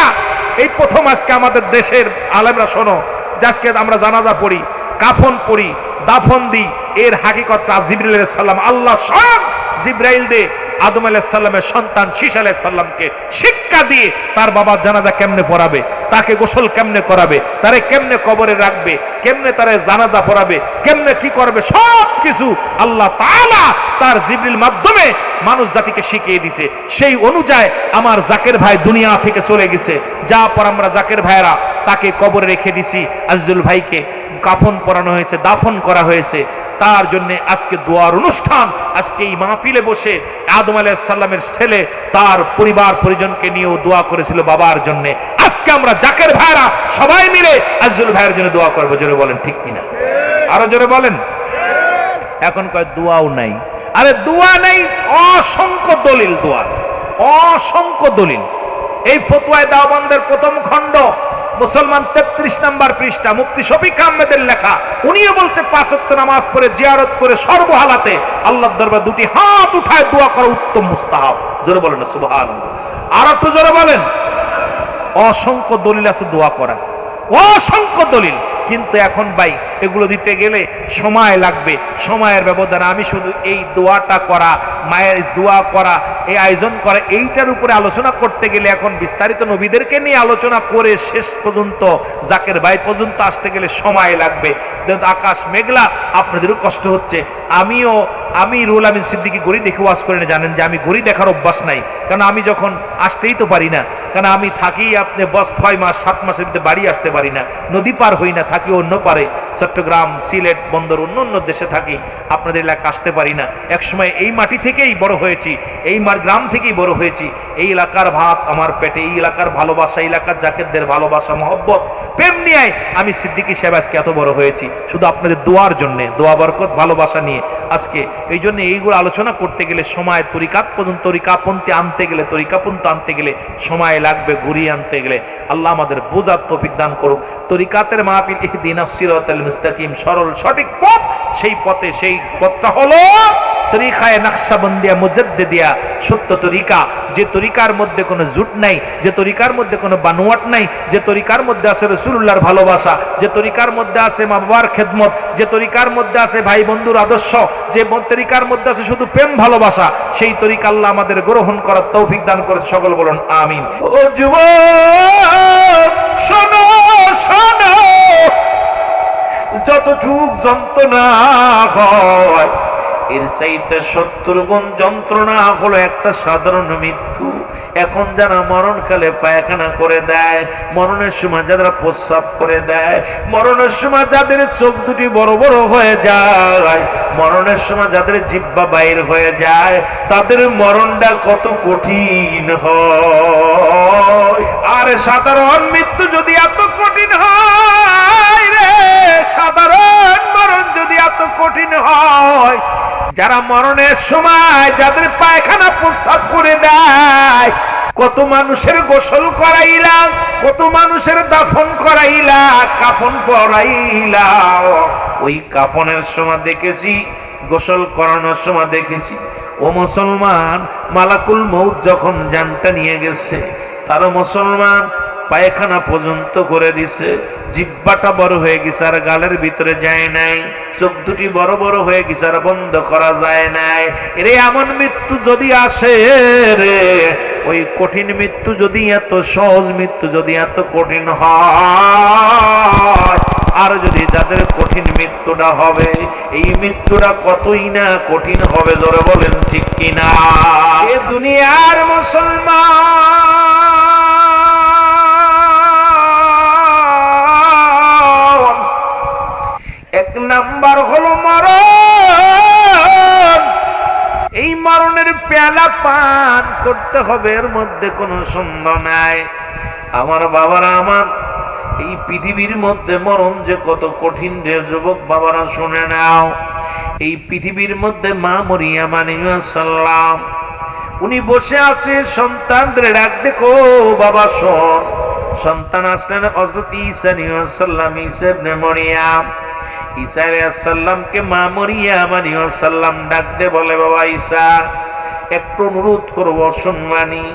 এই প্রথম আজকে আমাদের দেশের আলেমরা শোনো, যে আজকে আমরা জানাজা পড়ি, কাফন পড়ি, দাফন দিই, এর হাকিকতটা জিবরিল আলাইহিস সালাম আল্লাহ স্বয়ং জিবরাইল দে আদম আলাইহিস সালামের সন্তান শীষ আলাইহিস সালামকে শিক্ষা দিয়ে তার বাবার জানাজা কেমনে পড়াবে, তাকে গোসল কেমনে করাবে, তারে কেমনে কবরে রাখবে, কেমনে তারে জানাজা পড়াবে, কেমনে কি করবে, সব কিছু আল্লাহ তাআলা তার জিবরিল মাধ্যমে মানুষ জাতিকে শিখিয়ে দিছে। সেই অনুযায়ী আমার জাকের ভাই দুনিয়া থেকে চলে গেছে। যা পর আমরা জাকের ভাইরা তাকে কবরে রেখে দিছি। আজিজুল ভাইকে কাফন পরানো হয়েছে, দাফন করা হয়েছে। তার জন্য আজকে দোয়ার অনুষ্ঠান। আজকে এই মাহফিলে বসে আদম আলাইহিস সালামের ছেলে তার পরিবার পরিজনকে নিয়েও দোয়া করেছিল বাবার জন্য। আজকে আমরা জাকের ভাইরা সবাই মিলে আজিজুল ভাইয়ের জন্য দোয়া করবো। জোরে বলেন ঠিক কিনা? আরো জোরে বলেন। এখন কয় দোয়াও নাই। আরে দোয়া নাই, অসংখ্য দলিল দোয়ার, অসংখ্য দলিল। এই ফতোয়ায়ে দেওবন্দের প্রথম খণ্ড মুসলমান 33 নম্বর পৃষ্ঠা, মুফতি শফিক আহমেদের লেখা। উনিও বলছে 5 ওয়াক্ত নামাজ পড়ে জিয়ারত করে সর্বহালাতে আল্লাহর দরবারে দুটি হাত উঠায় দোয়া করা উত্তম মুস্তাহাব। জোরে বলেন না সুবহানাল্লাহ। আর একটু জোরে বলেন। অসংখ্য দলিল আছে দোয়া করা, অসংখ্য দলিল। কিন্তু এখন ভাই এগুলো দিতে গেলে সময় লাগবে, সময়ের ব্যবধান। আমি শুধু এই দোয়াটা করা, মায়ের দোয়া করা, এই আয়োজন করা, এইটার উপরে আলোচনা করতে গেলে এখন বিস্তারিত নবীদেরকে নিয়ে আলোচনা করে শেষ পর্যন্ত জাকের ভাই পর্যন্ত আসতে গেলে সময় লাগবে। আকাশ মেঘলা, আপনাদেরও কষ্ট হচ্ছে। আমি রুহুল আমিন সিদ্দিকী গড়ি দেখে ওয়াজ করে না, জানেন যে আমি গড়ি দেখার অভ্যাস নাই। কারণ আমি যখন আসতেই তো পারি না, কারণ আমি থাকি আপনি 6 মাস 7 মাসের ভিতরে বাড়ি আসতে পারি না, নদী পার হই না, থাকি অন্য পারে, চট্টগ্রাম, সিলেট, বন্দর, অন্য দেশে থাকি, আপনাদের এলাকা আসতে পারি না। একসময় এই মাটি থেকেই বড় হয়েছি, এই গ্রাম থেকেই বড় হয়েছি। এই এলাকার ভাত আমার পেটে, এই এলাকার ভালোবাসা, এই এলাকার জাকেরদের ভালোবাসা, মহব্বত, প্রেম নিয়ে আমি সিদ্দিকী সাহেব আজকে এত বড় হয়েছি, শুধু আপনাদের দোয়ার জন্যে, দোয়া বরকত ভালোবাসা নিয়ে আজকে। এই জন্য এইগুলো আলোচনা করতে গেলে সময়, তরিকাত পর্যন্ত, তরিকাপন্থী আনতে গেলে, তরিকাপন্থী আনতে গেলে সময় লাগবে, ঘুরিয়ে আনতে গেলে। আল্লাহ আমাদের বোঝার তৌফিক দান করুক। তরিকাতের মাহফিল ইহদিনাস সিরাতাল মুস্তাকিম, সরল সঠিক পথ, সেই পথে, সেই পথটা হলো তরিকায়ে নকশবন্দিয়া মুজাদ্দিদিয়া, সত্য তরিকা। যে তরিকার মধ্যে কোনো জুট নাই, যে তরিকার মধ্যে কোনো বানোয়াট নাই, যে তরিকার মধ্যে আছে রাসূলুল্লাহর ভালোবাসা, যে তরিকার মধ্যে আছে মা বাবার খেদমত, যে তরিকার মধ্যে আছে ভাই বন্ধুর আদর্শ, যে তরিকার মধ্যে আছে শুধু প্রেম ভালোবাসা, সেই তরিকা আল্লাহ আমাদের গ্রহণ করার তৌফিক দান করে। সকল বলুন আমিন। ও যুবক শোনো, শোনো, যতটুক যন্ত্রণা হয় এর চাইতে 70 গুণ যন্ত্রণা হলো একটা সাধারণ মৃত্যু। এখন যারা মরণকালে পায়খানা করে দেয়, মরণের সময় যারা প্রস্রাব করে দেয়, মরণের সময় যাদের চোখ দুটি বড় বড় হয়ে যায়, মরণের সময় যাদের জিহ্বা বাইর হয়ে যায়, তাদের মরণটা কত কঠিন হয়। আর সাধারণ মৃত্যু যদি এত কঠিন হয় রে, সাধারণ মরণ যদি এত কঠিন হয়, যারা মরণের সময় যাদের পায়খানা প্রস্রাব করে দেয়, কত মানুষের গোসল করাইলা, কত মানুষের দাফন করাইলা, কাফন পরাইলা। ওই কাফনের সময় দেখেছি, গোসল করানোর সময় দেখেছি, ও মুসলমান, মালাকুল মউত যখন জানটা নিয়ে গেছে, তারা মুসলমান পায়খানা পর্যন্ত করে দিছে, জিহ্বাটা বড় হয়ে গেছে আর গালের ভিতরে যায় নাই, চোখ দুটি বড় বড় হয়ে গেছে আর বন্ধ করা যায় নাই। রে এমন মৃত্যু যদি আসে রে, ওই কঠিন মৃত্যু যদি এত সহজ মৃত্যু যদি এত কঠিন হয়, আর যদি যাদের কঠিন মৃত্যুটা হবে, এই মৃত্যুটা কতই না কঠিন হবে। জোরে বলেন ঠিক কিনা? এ দুনিয়ার মুসলমান, এক নাম্বার হলো মরণ। এই মরণের পেয়ালা পান করতে হবে, এর মধ্যে কোনো সন্দেহ নাই। আমার বাবারা, আমার এই পৃথিবীর মধ্যে মরণ যে কত কঠিন রে যুবক বাবারা, শুনে নাও। এই পৃথিবীর মধ্যে মা মরিয়ম আলাইহিস সালাম, উনি বসে আছে, সন্তানদের ডাক দেখো, বাবা শোন। সন্তান আসলেন হযরত ঈসা আলাইহিস সালাম, ঈসা ইবনে মরিয়ম। ঈসা আলাইহিস সালামকে মা মরিয়ম আলাইহিস সালাম ডাক দে, বলে বাবা ঈসা, একটু অনুরোধ করব, সম্মানী।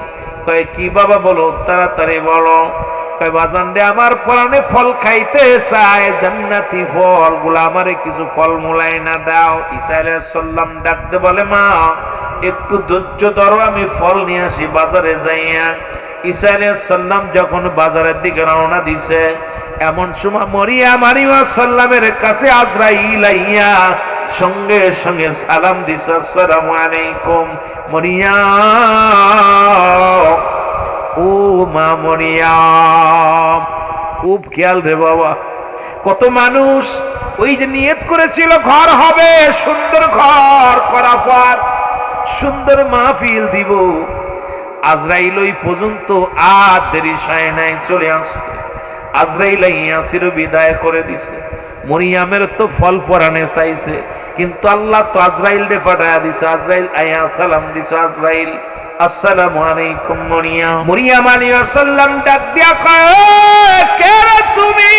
কয় কি বাবা, বলো, তাড়াতাড়ি বলো। কয় বাজান রে, আমার প্রাণে ফল খাইতে চায়, জান্নাতি ফল গুলা, আমারে কিছু ফল মূলাই না দাও। ঈসা আলাইহিস সালাম ডাক দে, বলে মা একটু ধৈর্য ধরো, আমি ফল নিয়ে আসি বাজারে যাইয়া। ঈসা আলাইহিস সালাম যখন বাজারের দিকে রওনা দিছে, এমন সময় মরিয়ম আলাইহিস সালামের কাছে আজরাইল আইয়া সঙ্গে সঙ্গে সালাম দিছে, আসসালামু আলাইকুম মরিয়ম, ও মা মরিয়ম। খুব খেয়াল রে বাবা, কত মানুষ ওই যে নিয়ত করেছিল ঘর হবে, সুন্দর ঘর করার পর সুন্দর মাহফিল দিব, আজরাইল ওই পর্যন্ত আর দেরি হয় নাই, চলে আসছে। আজরাইল ইয়াসির বিদায় করে দিছে। মরিয়ামের তো ফল পরাণে চাইছে, কিন্তু আল্লাহ তো আজরাইল রে পাঠায়া দিছে। আজরাইল আয়া সালাম দিছে, আজরাইল আসসালামু আলাইকুম মরিয়াম। মরিয়াম আলাইহিস সালাম ডাক দিয়া কয়, কে রে তুমি?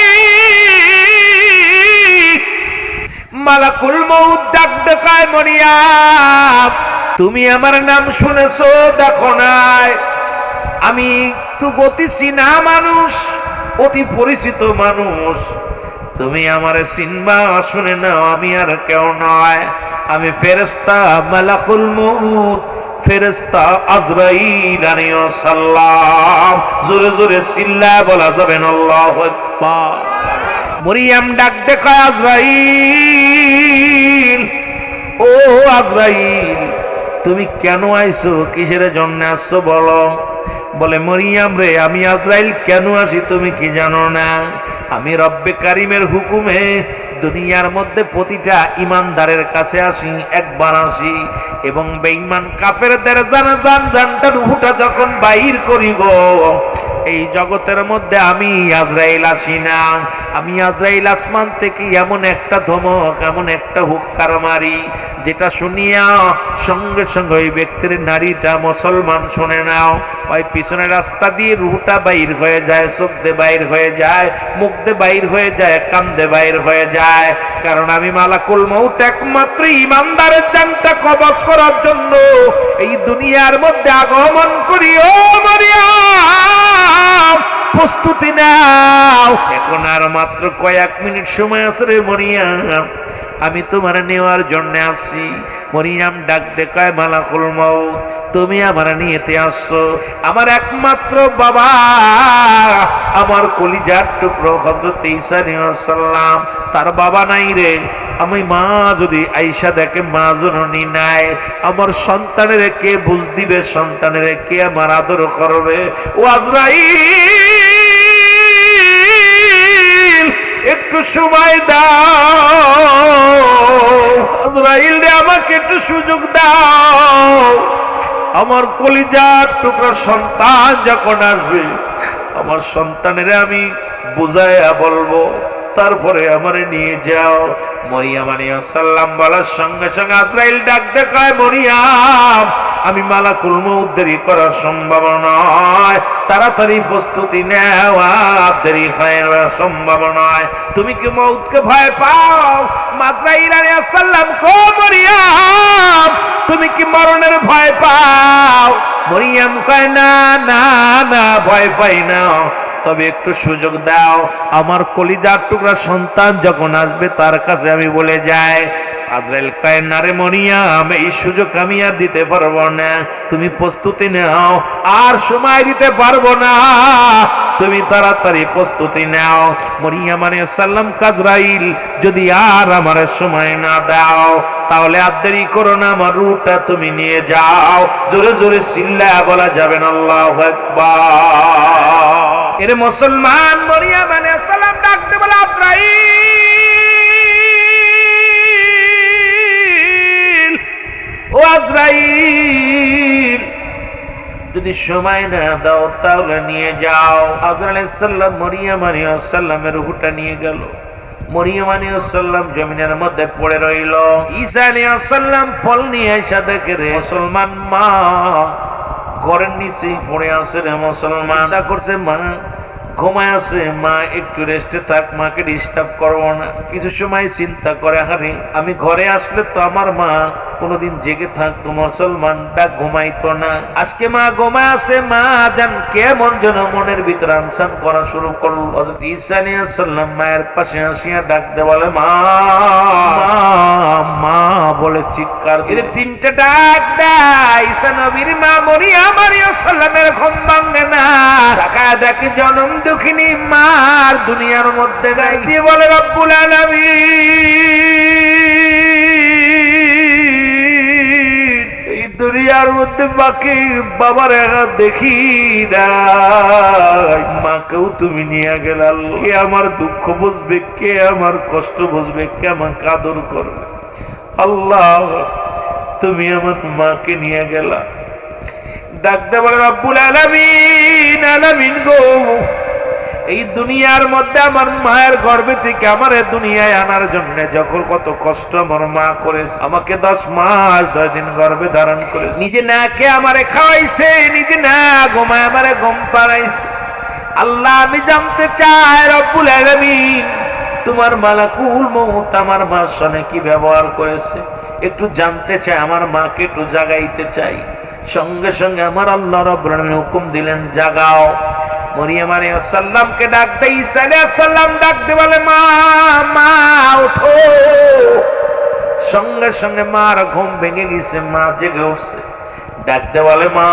মালাকুল মউত ডাক দেখায়, মরিয়াম তুমি আমার নাম শুনেছো? দেখো নাই, আমি তো অতি চিনা মানুষ, অতি পরিচিত মানুষ, তুমি আমারে চিনবা? শুনে নাও, আমি আর কেউ নয়, আমি ফেরেশতা মালাকুল মউত, ফেরেশতা আজরাইল আলাইহিস সালাম। জোরে জোরে চিল্লায় বলা যাবে না আল্লাহু আকবার। মরিয়ম ডাক দেখায়, আজরাইল, ও আজরাইল তুমি কেন আইছো? কিসের জন্য আসছো বলো? বলে, মরিয়ম রে, আমি আজরাইল কেন আসি তুমি কি জানো না? আমি রব্বে কারিমের হুকুমে দুনিয়ার মধ্যে প্রতিটা ইমানদারের কাছে আসি, একবার আসি, এবং বেঈমান কাফেরদের জানটা রুহটা যখন বাহির করিব, এই জগতের মধ্যে আমি আজরাইল আসি না। আমি আজরাইল আসমান থেকে এমন একটা ধমক, এমন একটা হুক্কার মারি, যেটা শুনিয়া সঙ্গে সঙ্গে ওই ব্যক্তির নারীটা মুসলমান শুনে নাও, ওই পিছনের রাস্তা দিয়ে রুহটা বাইর হয়ে যায়, চোখ দিয়ে বাইর হয়ে যায়, মুখ দিয়ে বাইর হয়ে যায়, কান দিয়ে বাইর হয়ে যায়। কারণ আমি মালাকুল মউত একমাত্র ইমানদারের জানটা কবজ করার জন্য এই দুনিয়ার মধ্যে আগমন করি। ও মরিয়ম, প্রস্তুতি নাও, এখন আর মাত্র কয়েক মিনিট সময় আছে রে মরিয়ম, আমি তোমার নেওয়ার জন্য আসছি। মরিয়ম ডাক দেখায়, মালাকুল মউত তুমি আমার নিয়েতে আসছো। আমার একমাত্র বাবা, আমার কলিজার টুকরো হযরত ঈসা আলাইহিস সালাম, তার বাবা নাই রে। আমি মা যদি আইসা দেখে মা জননী নাই, আমার সন্তানের কে বুঝ দিবে? সন্তানের কে আমার আদর করবে? ও আজরাইল, একটু সময় দাও, আজরাইল রে আমাকে একটু সুযোগ দাও। আমার কলিজার টুকরা সন্তান যখন আসবে, আমার সন্তানের আমি বুঝাইয়া বলবো, তারপরে আমারে নিয়ে যাও। মরিয়ম আলাইহিস সালাম বলার সঙ্গে সঙ্গে আজরাইল ডাক দেখায়, মরিয়ম আমি মালাকুল মউত দেরি করা সম্ভব নয়, তাড়াতাড়ি প্রস্তুতি নেওয়া, দেরি হয় সম্ভব নয়। তুমি কি মউতকে ভয় পাও? আজরাইল আলাইহিস সালাম কো, মরিয়ম তুমি কি মরণের ভয় পাও? মরিয়ম কয়, না না না, ভয় পাই না, তবে একটু সুযোগ দাও, আমার কলিজার টুকরা সন্তান যখন আসবে তার কাছে আমি বলে যাই। আজরাইল কয়, না রে মরিয়ম, এই সুযোগ আমি আর দিতে পারবো না, তুমি প্রস্তুতি নাও, আর সময় দিতে পারবো না, তুমি তাড়াতাড়ি প্রস্তুতি নাও। মরিয়ম আলাইহিস সালাম, আজরাইল যদি আর আমার সময় না দাও তাহলে আর দেরি করো না, আমার রূহটা তুমি নিয়ে যাও। জোরে জোরে চিল্লায়া বলা যাবে না আল্লাহু আকবার। এরে মুসলমান, মরিয়ম আলাইহিস সালাম ডাকতে বলে, আজরাইল, ও আজরাইল যদি সময় না দাও তাহলে নিয়ে যাও। আজরাইল আলাইহিস সালাম মরিয়ম আলাইহিস সালামের রূহটা নিয়ে গেল। মরিয়ম আলাইহিস সালাম জমিনের মধ্যে পড়ে রইল। ঈসা আলাইহিস সালাম ফল নিয়ে এসে দেখে রে মুসলমান মা ঘরের নিচেই পড়ে আছে রে মুসলমান। তা করছে, মা ঘুমায় আছে, মা একটু রেস্টে থাক, মাকে ডিস্টার্ব করবো না। কিছু সময় চিন্তা করে, হারে আমি ঘরে আসলে তো আমার মা কোনোদিন জেগে থাকতো, মুসলমানটা ঘুমাইতো না, আজকে মা ঘুমায় আছে, মা জান কেমন যেন মনের ভিতরে আনসান করা শুরু করলো। হযরত ঈসা আলাইহিস সালাম মায়ের পাশে আসিয়া ডাকতে বলে, মা মা বলে চিৎকার করে তিনটা ডাক দেয়। ঈসা নবীর মা মরিয়ম আলাইহিস সালামের ঘুম ভাঙে না, তাকায় দেখে জনম দুঃখিনী মার দুনিয়ার মধ্যে নাই। দিয়ে বলে, রব্বুল আলামিন দুনিয়ার মধ্যে বাকি বাবার একা দেখি না, মাকেও তুমি নিয়ে গেল। কে আমার দুঃখ বুঝবে, কে আমার কষ্ট বুঝবে, কে আমাকে আদর করবে? আল্লাহ তুমি আমার মাকে নিয়ে গেলা। ডাকতে বলে রব্বুল আলামিন, আলামিন গো, এই দুনিয়ার মধ্যে আমার মায়ের গর্ভে থেকে আমার দুনিয়ায় আনার জন্য যখন কত কষ্ট আমার মা করেছে, আমাকে 10 মাস 10 দিন গর্ভে ধারণ করেছে, নিজে না কে আমারে খাওয়াইছে, নিজে না ঘুমায় আমারে ঘুম পাড়াইছে। আল্লাহ আমি জানতে চাই রব্বুল আলামিন, তোমার মালাকুল মউত আমার মার সঙ্গে কি ব্যবহার করেছে একটু জানতে চাই, আমার মাকে একটু জাগাইতে চাই। সঙ্গে সঙ্গে আমার আল্লাহ রাব্বুল আলামিন হুকুম দিলেন, জাগাও। মরিয়ম আলাইহিস সালামকে ডাক দেই, ঈসা আলাইহিস সালাম ডাক দে বলে, মা মা ওঠো। সঙ্গে সঙ্গে মার ঘুম ভেঙে গেছে, মা জেগে উঠছে, ডাক দে বলে, মা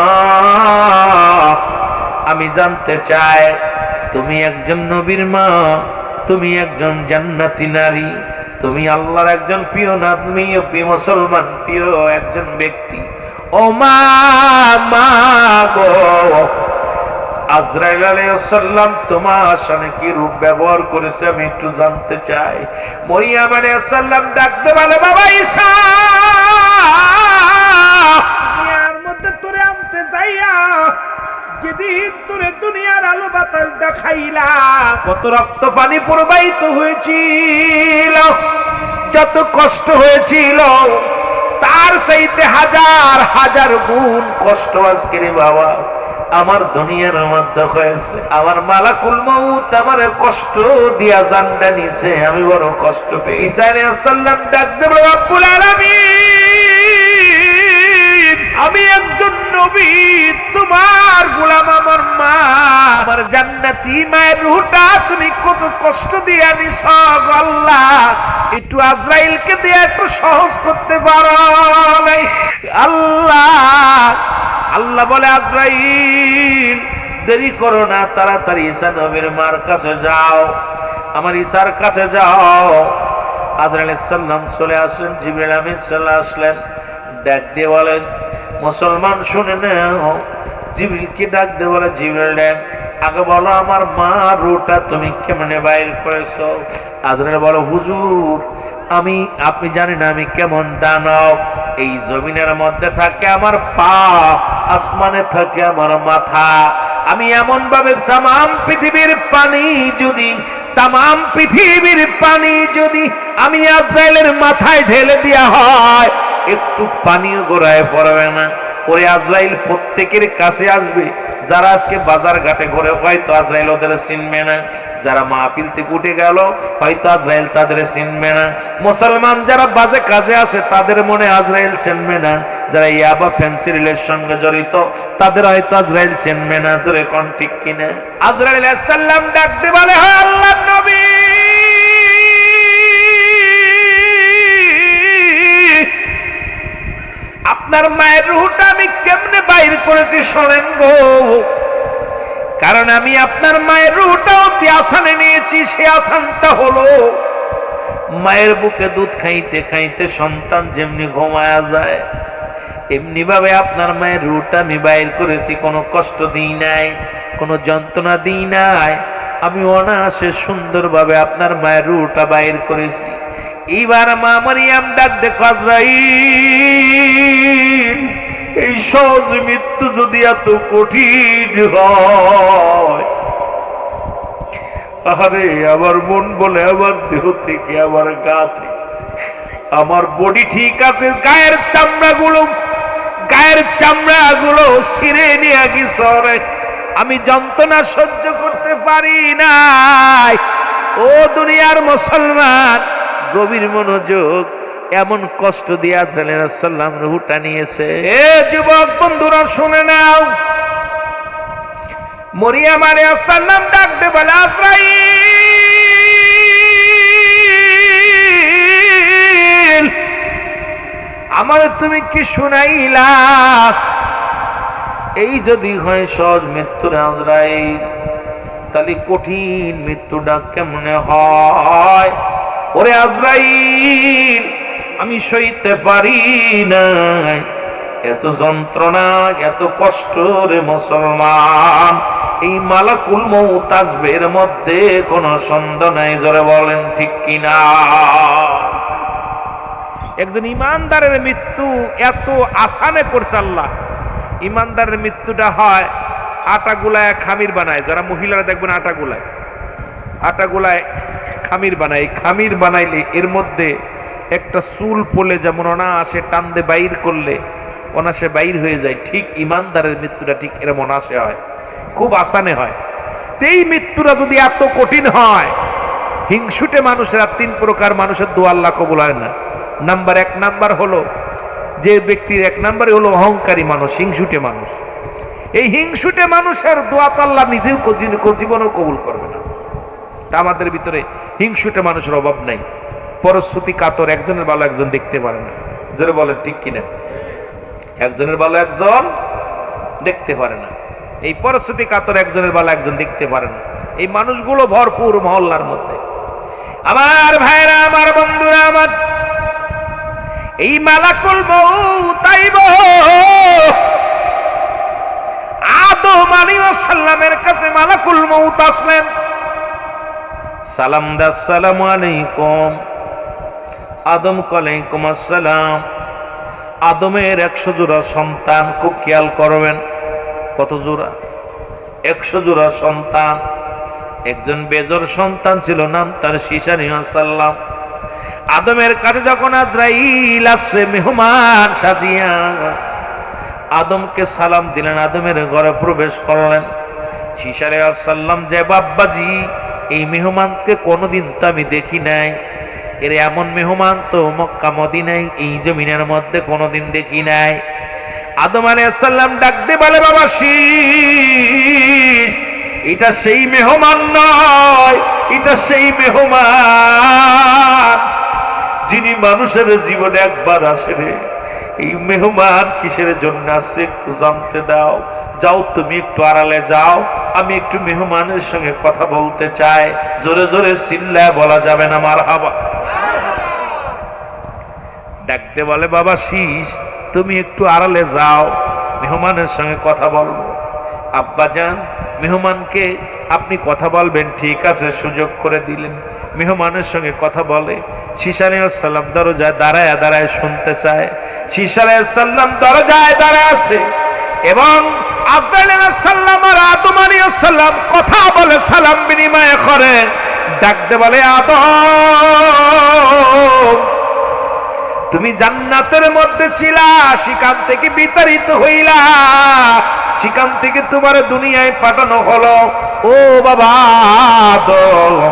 আমি জানতে চাই তুমি একজন নবীর মা, তুমি একজন জান্নাতি নারী, তুমি আল্লাহর একজন প্রিয় নাতনি, প্রিয় মুসলমান, প্রিয় একজন ব্যক্তি। ও মা মা গো, আজরাইল আলাইহিস সালাম তোমার সাথে কি রূপ ব্যবহার করেছে আমি একটু জানতে চাই। মরিয়ম আলাইহিস সালাম ডাকতে বলে, বাবা ঈসা, দুনিয়ার মধ্যে তোরে আনতে যাইয়া যেদিন তোরে দুনিয়ার আলো বাতাস দেখাইলা, কত রক্ত পানি প্রবাহিত হয়েছিল, যত কষ্ট হয়েছিল, তার চাইতে হাজার হাজার গুণ কষ্ট আজকে রে বাবা আমার দুনিয়ার মধ্যে হয়েছে। আমার মালাকুল মউত আমার কষ্ট দিয়া জানটা নিছে, আমি বড় কষ্ট পেয়ে। ঈসা আলাইহিস সালাম ডাক দেব, রব্বুল আলামিন, আমি একজন নবী, তোমার গোলাম, আমার মা, আমার জান্নাতি মায়ের রূহটা তুমি কত কষ্ট দিয়া নিছ আল্লাহ, একটু আজরাইলকে দিয়ে একটু সহজ করতে পারো নাই? আল্লাহ আল্লাহ বলে, আজরাইল দেরি করো না, তাড়াতাড়ি ঈসা নবীর মার কাছে যাও, আমার ঈসার কাছে যাও। আজরাইল আলাইহিস সালাম চলে আসেন, জিবরাইল আমিন চলে আসলেন, ডাক দিয়ে বলেন, মুসলমান শুনে নাও। জিবরিলকে ডাক দিয়ে বলে, জিবরাইল আগে বলো আমার মা রূহটা তুমি কেমনে বাইর করেছো? আজরাইল বলো, হুজুর আপনি জানেন আমি কেমন দানব, এই জমিনের মধ্যে থাকে আমার পা, আসমানে থাকে আমার মাথা, আমি এমন ভাবে তামাম পৃথিবীর পানি যদি আমি আজরাইলের মাথায় ঢেলে দেওয়া হয় একটু পানিও গোড়ায় পড়বে না। ওরে আজরাইল প্রত্যেকের কাছে আসবে, যারা আজকে বাজার ঘাটে ঘুরে হয়তো আজরাইল ওদের চিনবে না, যারা মাহফিল থেকে উঠে গেল হয়তো আজরাইল তাদের চিনবে না, মুসলমান যারা বাজে কাজে আসে তাদের মনে আজরাইল চিনবে না, যারা ইয়াবা ফ্যান্সিরিলের সঙ্গে জড়িত তাদের হয়তো আজরাইল চিনবে না। তোরে কোন ঠিক কিনা? আজরাইল আলাইহিস সালাম ডাক দিয়ে বলে, হে আল্লাহর নবী, আপনার মায়ের রূহটা আমি কেমনে বাইর করেছি শোনেন গো, কারণ আমি আপনার মায়ের রূহটা অতি আসানে নিয়েছি। সে আসানটা হলো মায়ের বুকে দুধ খাইতে খাইতে সন্তান যেমনি ঘুমায়া যায়, এমনি ভাবে আপনার মায়ের রূহটা আমি বাইর করেছি। কোনো কষ্ট দিই নাই, কোনো যন্ত্রণা দিই নাই, আমি অনায়াসে সুন্দরভাবে আপনার মায়ের রূহটা বাইর করেছি। এইবার মা মারিয়াম ডাক দেখো, আজরাইল এই সহজ মৃত্যু যদি এত কঠিন হয়, আরে আমার মন বলে আমার দেহ থেকে, আমার গা থেকে, আমার বডি ঠিক আছে, গায়ের চামড়াগুলো ছিঁড়ে নিয়ে গেছে, আমি যন্ত্রণা সহ্য করতে পারি নাই। ও দুনিয়ার মুসলমান, গভীর মনোযোগ, এমন কষ্ট দিয়ে আজরাইল আলাইহিস সালাম রূহটা নিয়েছে। এ যুবক বন্ধুরা শুনে নাও, মরিয়ম আলাইহিস সালাম ডাক দিয়ে বলে, আজরাইল আমার তুমি কি শুনাইলা? এই যদি হয় সহজ মৃত্যুর আজরাইল, তাহলে কঠিন মৃত্যুটা কেমনে হয়? ওরে আজরাইল আমি সইতে পারি না, এত যন্ত্রণা, এত কষ্ট রে মুসলমান। এই মালাকুল মউত আসবে, এর মধ্যে কোনো সন্দেহ নাই। জোরে বলেন ঠিক কিনা? একজন ইমানদারের মৃত্যু এত আসানে করছে আল্লাহ। ইমানদারের মৃত্যুটা হয় আটা গুলায় খামির বানায়। যারা মহিলারা দেখবেন আটা গুলায় খামির বানায়। এই খামির বানাইলে এর মধ্যে একটা চুল পড়লে যেমন অনায়াসে টান দিয়ে বাইর করলে অনায়াসে বাইর হয়ে যায়, ঠিক ইমানদারের মৃত্যুটা ঠিক এরকম অনায়াসে হয়, খুব আসানে হয়। এই মৃত্যুটা যদি এত কঠিন হয়, হিংসুটে মানুষেরা 3 প্রকার মানুষের দোয়া আল্লাহ কবুল হয় না। এক নাম্বার হলো যে ব্যক্তির 1 নম্বরে হলো অহংকারী মানুষ, হিংসুটে মানুষ। এই হিংসুটে মানুষের দোয়া তো আল্লাহ নিজেও জীবনও কবুল করবে না। তা আমাদের ভিতরে হিংসুটে মানুষের অভাব নাই। পরশ্রুতি কাতর, একজনের ভালো একজন দেখতে পারে না। যারা বলেন ঠিক কিনা? একজনের ভালো একজন দেখতে পারে না। এই পরশ্রুতি কাতর, একজনের ভালো একজন দেখতে পারে না, এই মানুষগুলো ভরপুর মহল্লার মধ্যে। আমার ভাইরা, আমার বন্ধুরা, আমার এই মালাকুল মউত আইব আদম আলাইহিস সালামের কাছে। মালাকুল মউত আসলেন, সালাম দা, আসসালামু আলাইকুম। আদম আলাইকুম আসসালাম। আদমের 100 জোড়া সন্তান, খুব খেয়াল করবেন। কত জোড়া? 100 জোড়া সন্তান। একজন বেজর সন্তান ছিল, নাম তার ঈসা আলাইহিস সালাম। আদমের কাছে যখন আজরাইল আসে মেহমান সাজিয়া, আদমকে সালাম দিলেন, আদমের ঘরে প্রবেশ করলেন। ঈসা আলাইহিস সালাম যে, বাব্বাজি, এই মেহমানকে কোনোদিন তো আমি দেখি নাই, এর এমন মেহমান তো মক্কা মদিনায় এই জমিনের মধ্যে কোনোদিন দেখি নাই। আদম আলাইহিস সালাম ডাক দিয়ে বলে, বাবা শীষ, এটা সেই মেহমান নয়, এটা সেই মেহমান যিনি মানুষের জীবনে একবার আসে রে। এই মেহমান কিসের জন্য আসছে একটু জানতে দাও। যাও, তুমি একটু আড়ালে যাও, আমি একটু মেহমানের সঙ্গে কথা বলতে চাই। জোরে জোরে চিল্লায় বলা যাবে না মারহাবা। ডাকতে বলে, বাবা শীষ, তুমি একটু আড়ালে যাও, মেহমানের সঙ্গে কথা বলবো। আব্বা যান, মেহমানকে আপনি কথা বলবেন, ঠিক আছে, সুযোগ করে দিলেন। মেহমানের সঙ্গে কথা বলে। ঈসা আলাইহিস সালাম দরজায় দাঁড়ায় দাঁড়ায় শুনতে চায়। ঈসা আলাইহিস সালাম দরজায় দাঁড়ায় আছে এবং আজরাইল আলাইহিস সালাম আর আদম আলাইহিস সালাম কথা বলে, সালাম বিনিময় করে। ডাকতে বলে, আদম, তুমি জান্নাতের মধ্যে ছিলা, সেখান থেকে বিতাড়িত হইলা, সেখান থেকে তোমার দুনিয়ায় পাঠানো হলো। ও বাবা আদম,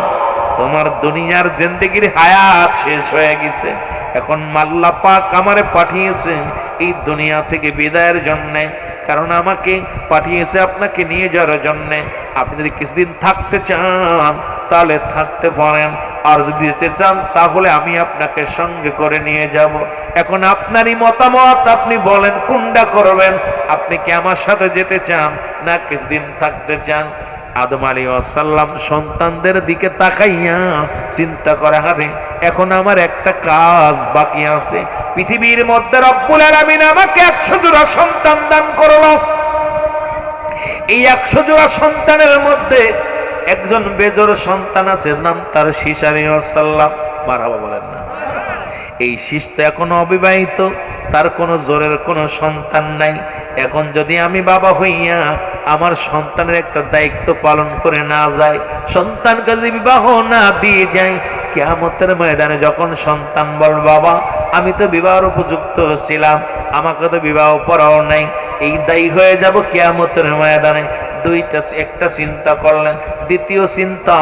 তোমার দুনিয়ার জিন্দেগির হায়াত শেষ হয়ে গেছে। এখন আল্লাহ পাক আমারে পাঠিয়েছে এই দুনিয়া থেকে বিদায়ের জন্য, কারণ আমাকে পাঠিয়েছে আপনাকে নিয়ে যাওয়ার জন্য। আপনি যদি কিছুদিন থাকতে চান তাহলে থাকতে পারেন, আর যদি যেতে চান তাহলে আমি আপনাকে সঙ্গে করে নিয়ে যাব। এখন আপনারই মতামত, আপনি বলেন কোনটা করবেন। আপনি কি আমার সাথে যেতে চান না কিছুদিন থাকতে চান? আদম আলাইহিস সালাম সন্তানদের দিকে তাকাইয়া চিন্তা করে, আরে এখন আমার একটা কাজ বাকি আছে। পৃথিবীর মধ্যে রব্বুল আলামিন আমাকে 100 জোড়া সন্তান দান করলো। এই 100 জোড়া সন্তানের মধ্যে একজন বেজোর সন্তান আছে, নাম তার ঈসা আলাইহিস সালাম। মারহাবা বলেন না? এই শীষ তো এখনো অবিবাহিত, তার কোনো জোরের কোনো সন্তান নাই। এখন যদি আমি বাবা হইয়া আমার সন্তানের একটা দায়িত্ব পালন করে না যাই, সন্তানকে যদি বিবাহ না দিয়ে যাই, কিয়ামতের ময়দানে যখন সন্তান বল, বাবা আমি তো বিবাহের উপযুক্ত ছিলাম, আমাকে তো বিবাহ পড়াও নাই, এই দায়ী হয়ে যাব কিয়ামতের ময়দানে। একটা চিন্তা করলেন। দ্বিতীয় চিন্তা,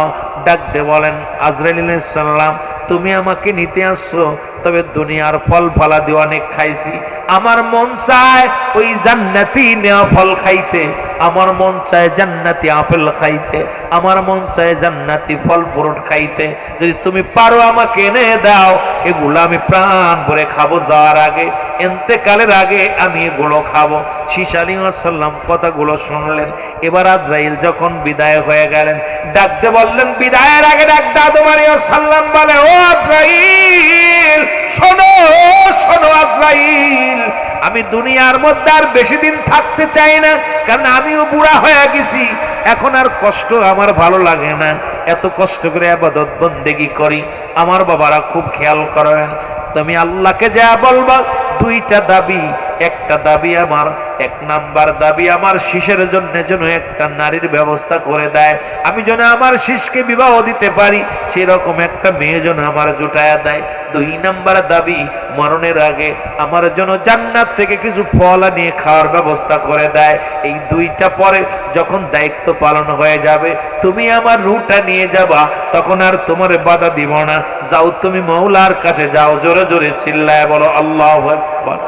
ডাকতে বলেন, আজরাইল আলাইহিস সালাম, তুমি আমাকে নিতে আসছো, তবে দুনিয়ার ফল ফলাদি অনেক খাইছি, আমার মন চায় ওই জান্নাতি নেওয়া ফল খাইতে, আমার মন চায় জান্নাতি আপেল খাইতে, আমার মন চায় জান্নাতি ফল ফ্রুট খাইতে। যদি তুমি পারো আমাকে এনে দাও, এগুলো আমি প্রাণ ভরে খাবো, যাওয়ার আগে, ইন্তেকালের আগে আমি এগুলো খাবো। ঈসা আলাইহিস সালাম কথাগুলো শুনলেন। এবার আজরাইল যখন বিদায় হয়ে গেলেন, ডাকতে বললেন, বিদায়ের আগে ডাকতে আদম আলাইহিস সালাম বলে, ও আজরাইল, আজরাইল, শোনো শোনো আজরাইল, আমি দুনিয়ার মধ্যে আর বেশি দিন থাকতে চাই না, কারণ আমিও বুড়া হয়ে গেছি, এখন আর কষ্ট আমার ভালো লাগে না, এত কষ্ট করে ইবাদত বন্দেগী করি। আমার বাবারা খুব খেয়াল করেন, তুমি আল্লাহকে যা বলবা দুইটা দাবি। একটা দাবি আমার, এক নাম্বার দাবি আমার শিশের জন্য যেন একটা নারীর ব্যবস্থা করে দেয়, আমি যেন আমার শিশকে বিবাহ দিতে পারি, সেরকম একটা মেয়ে যেন আমার জুটায়া দেয়। দুই নাম্বার দাবি, মরণের আগে আমার জন্য জান্নাত থেকে কিছু ফল নিয়ে খাওয়ার ব্যবস্থা করে দেয়। এই দুইটা পরে যখন দায়িত্ব পালন হয়ে যাবে, তুমি আমার রুটা নিয়ে যাবা, তখন আর তোমার বাধা দিব না। যাও তুমি মওলার কাছে যাও, জোরে জোরে চিল্লায় বলো আল্লাহু আকবার।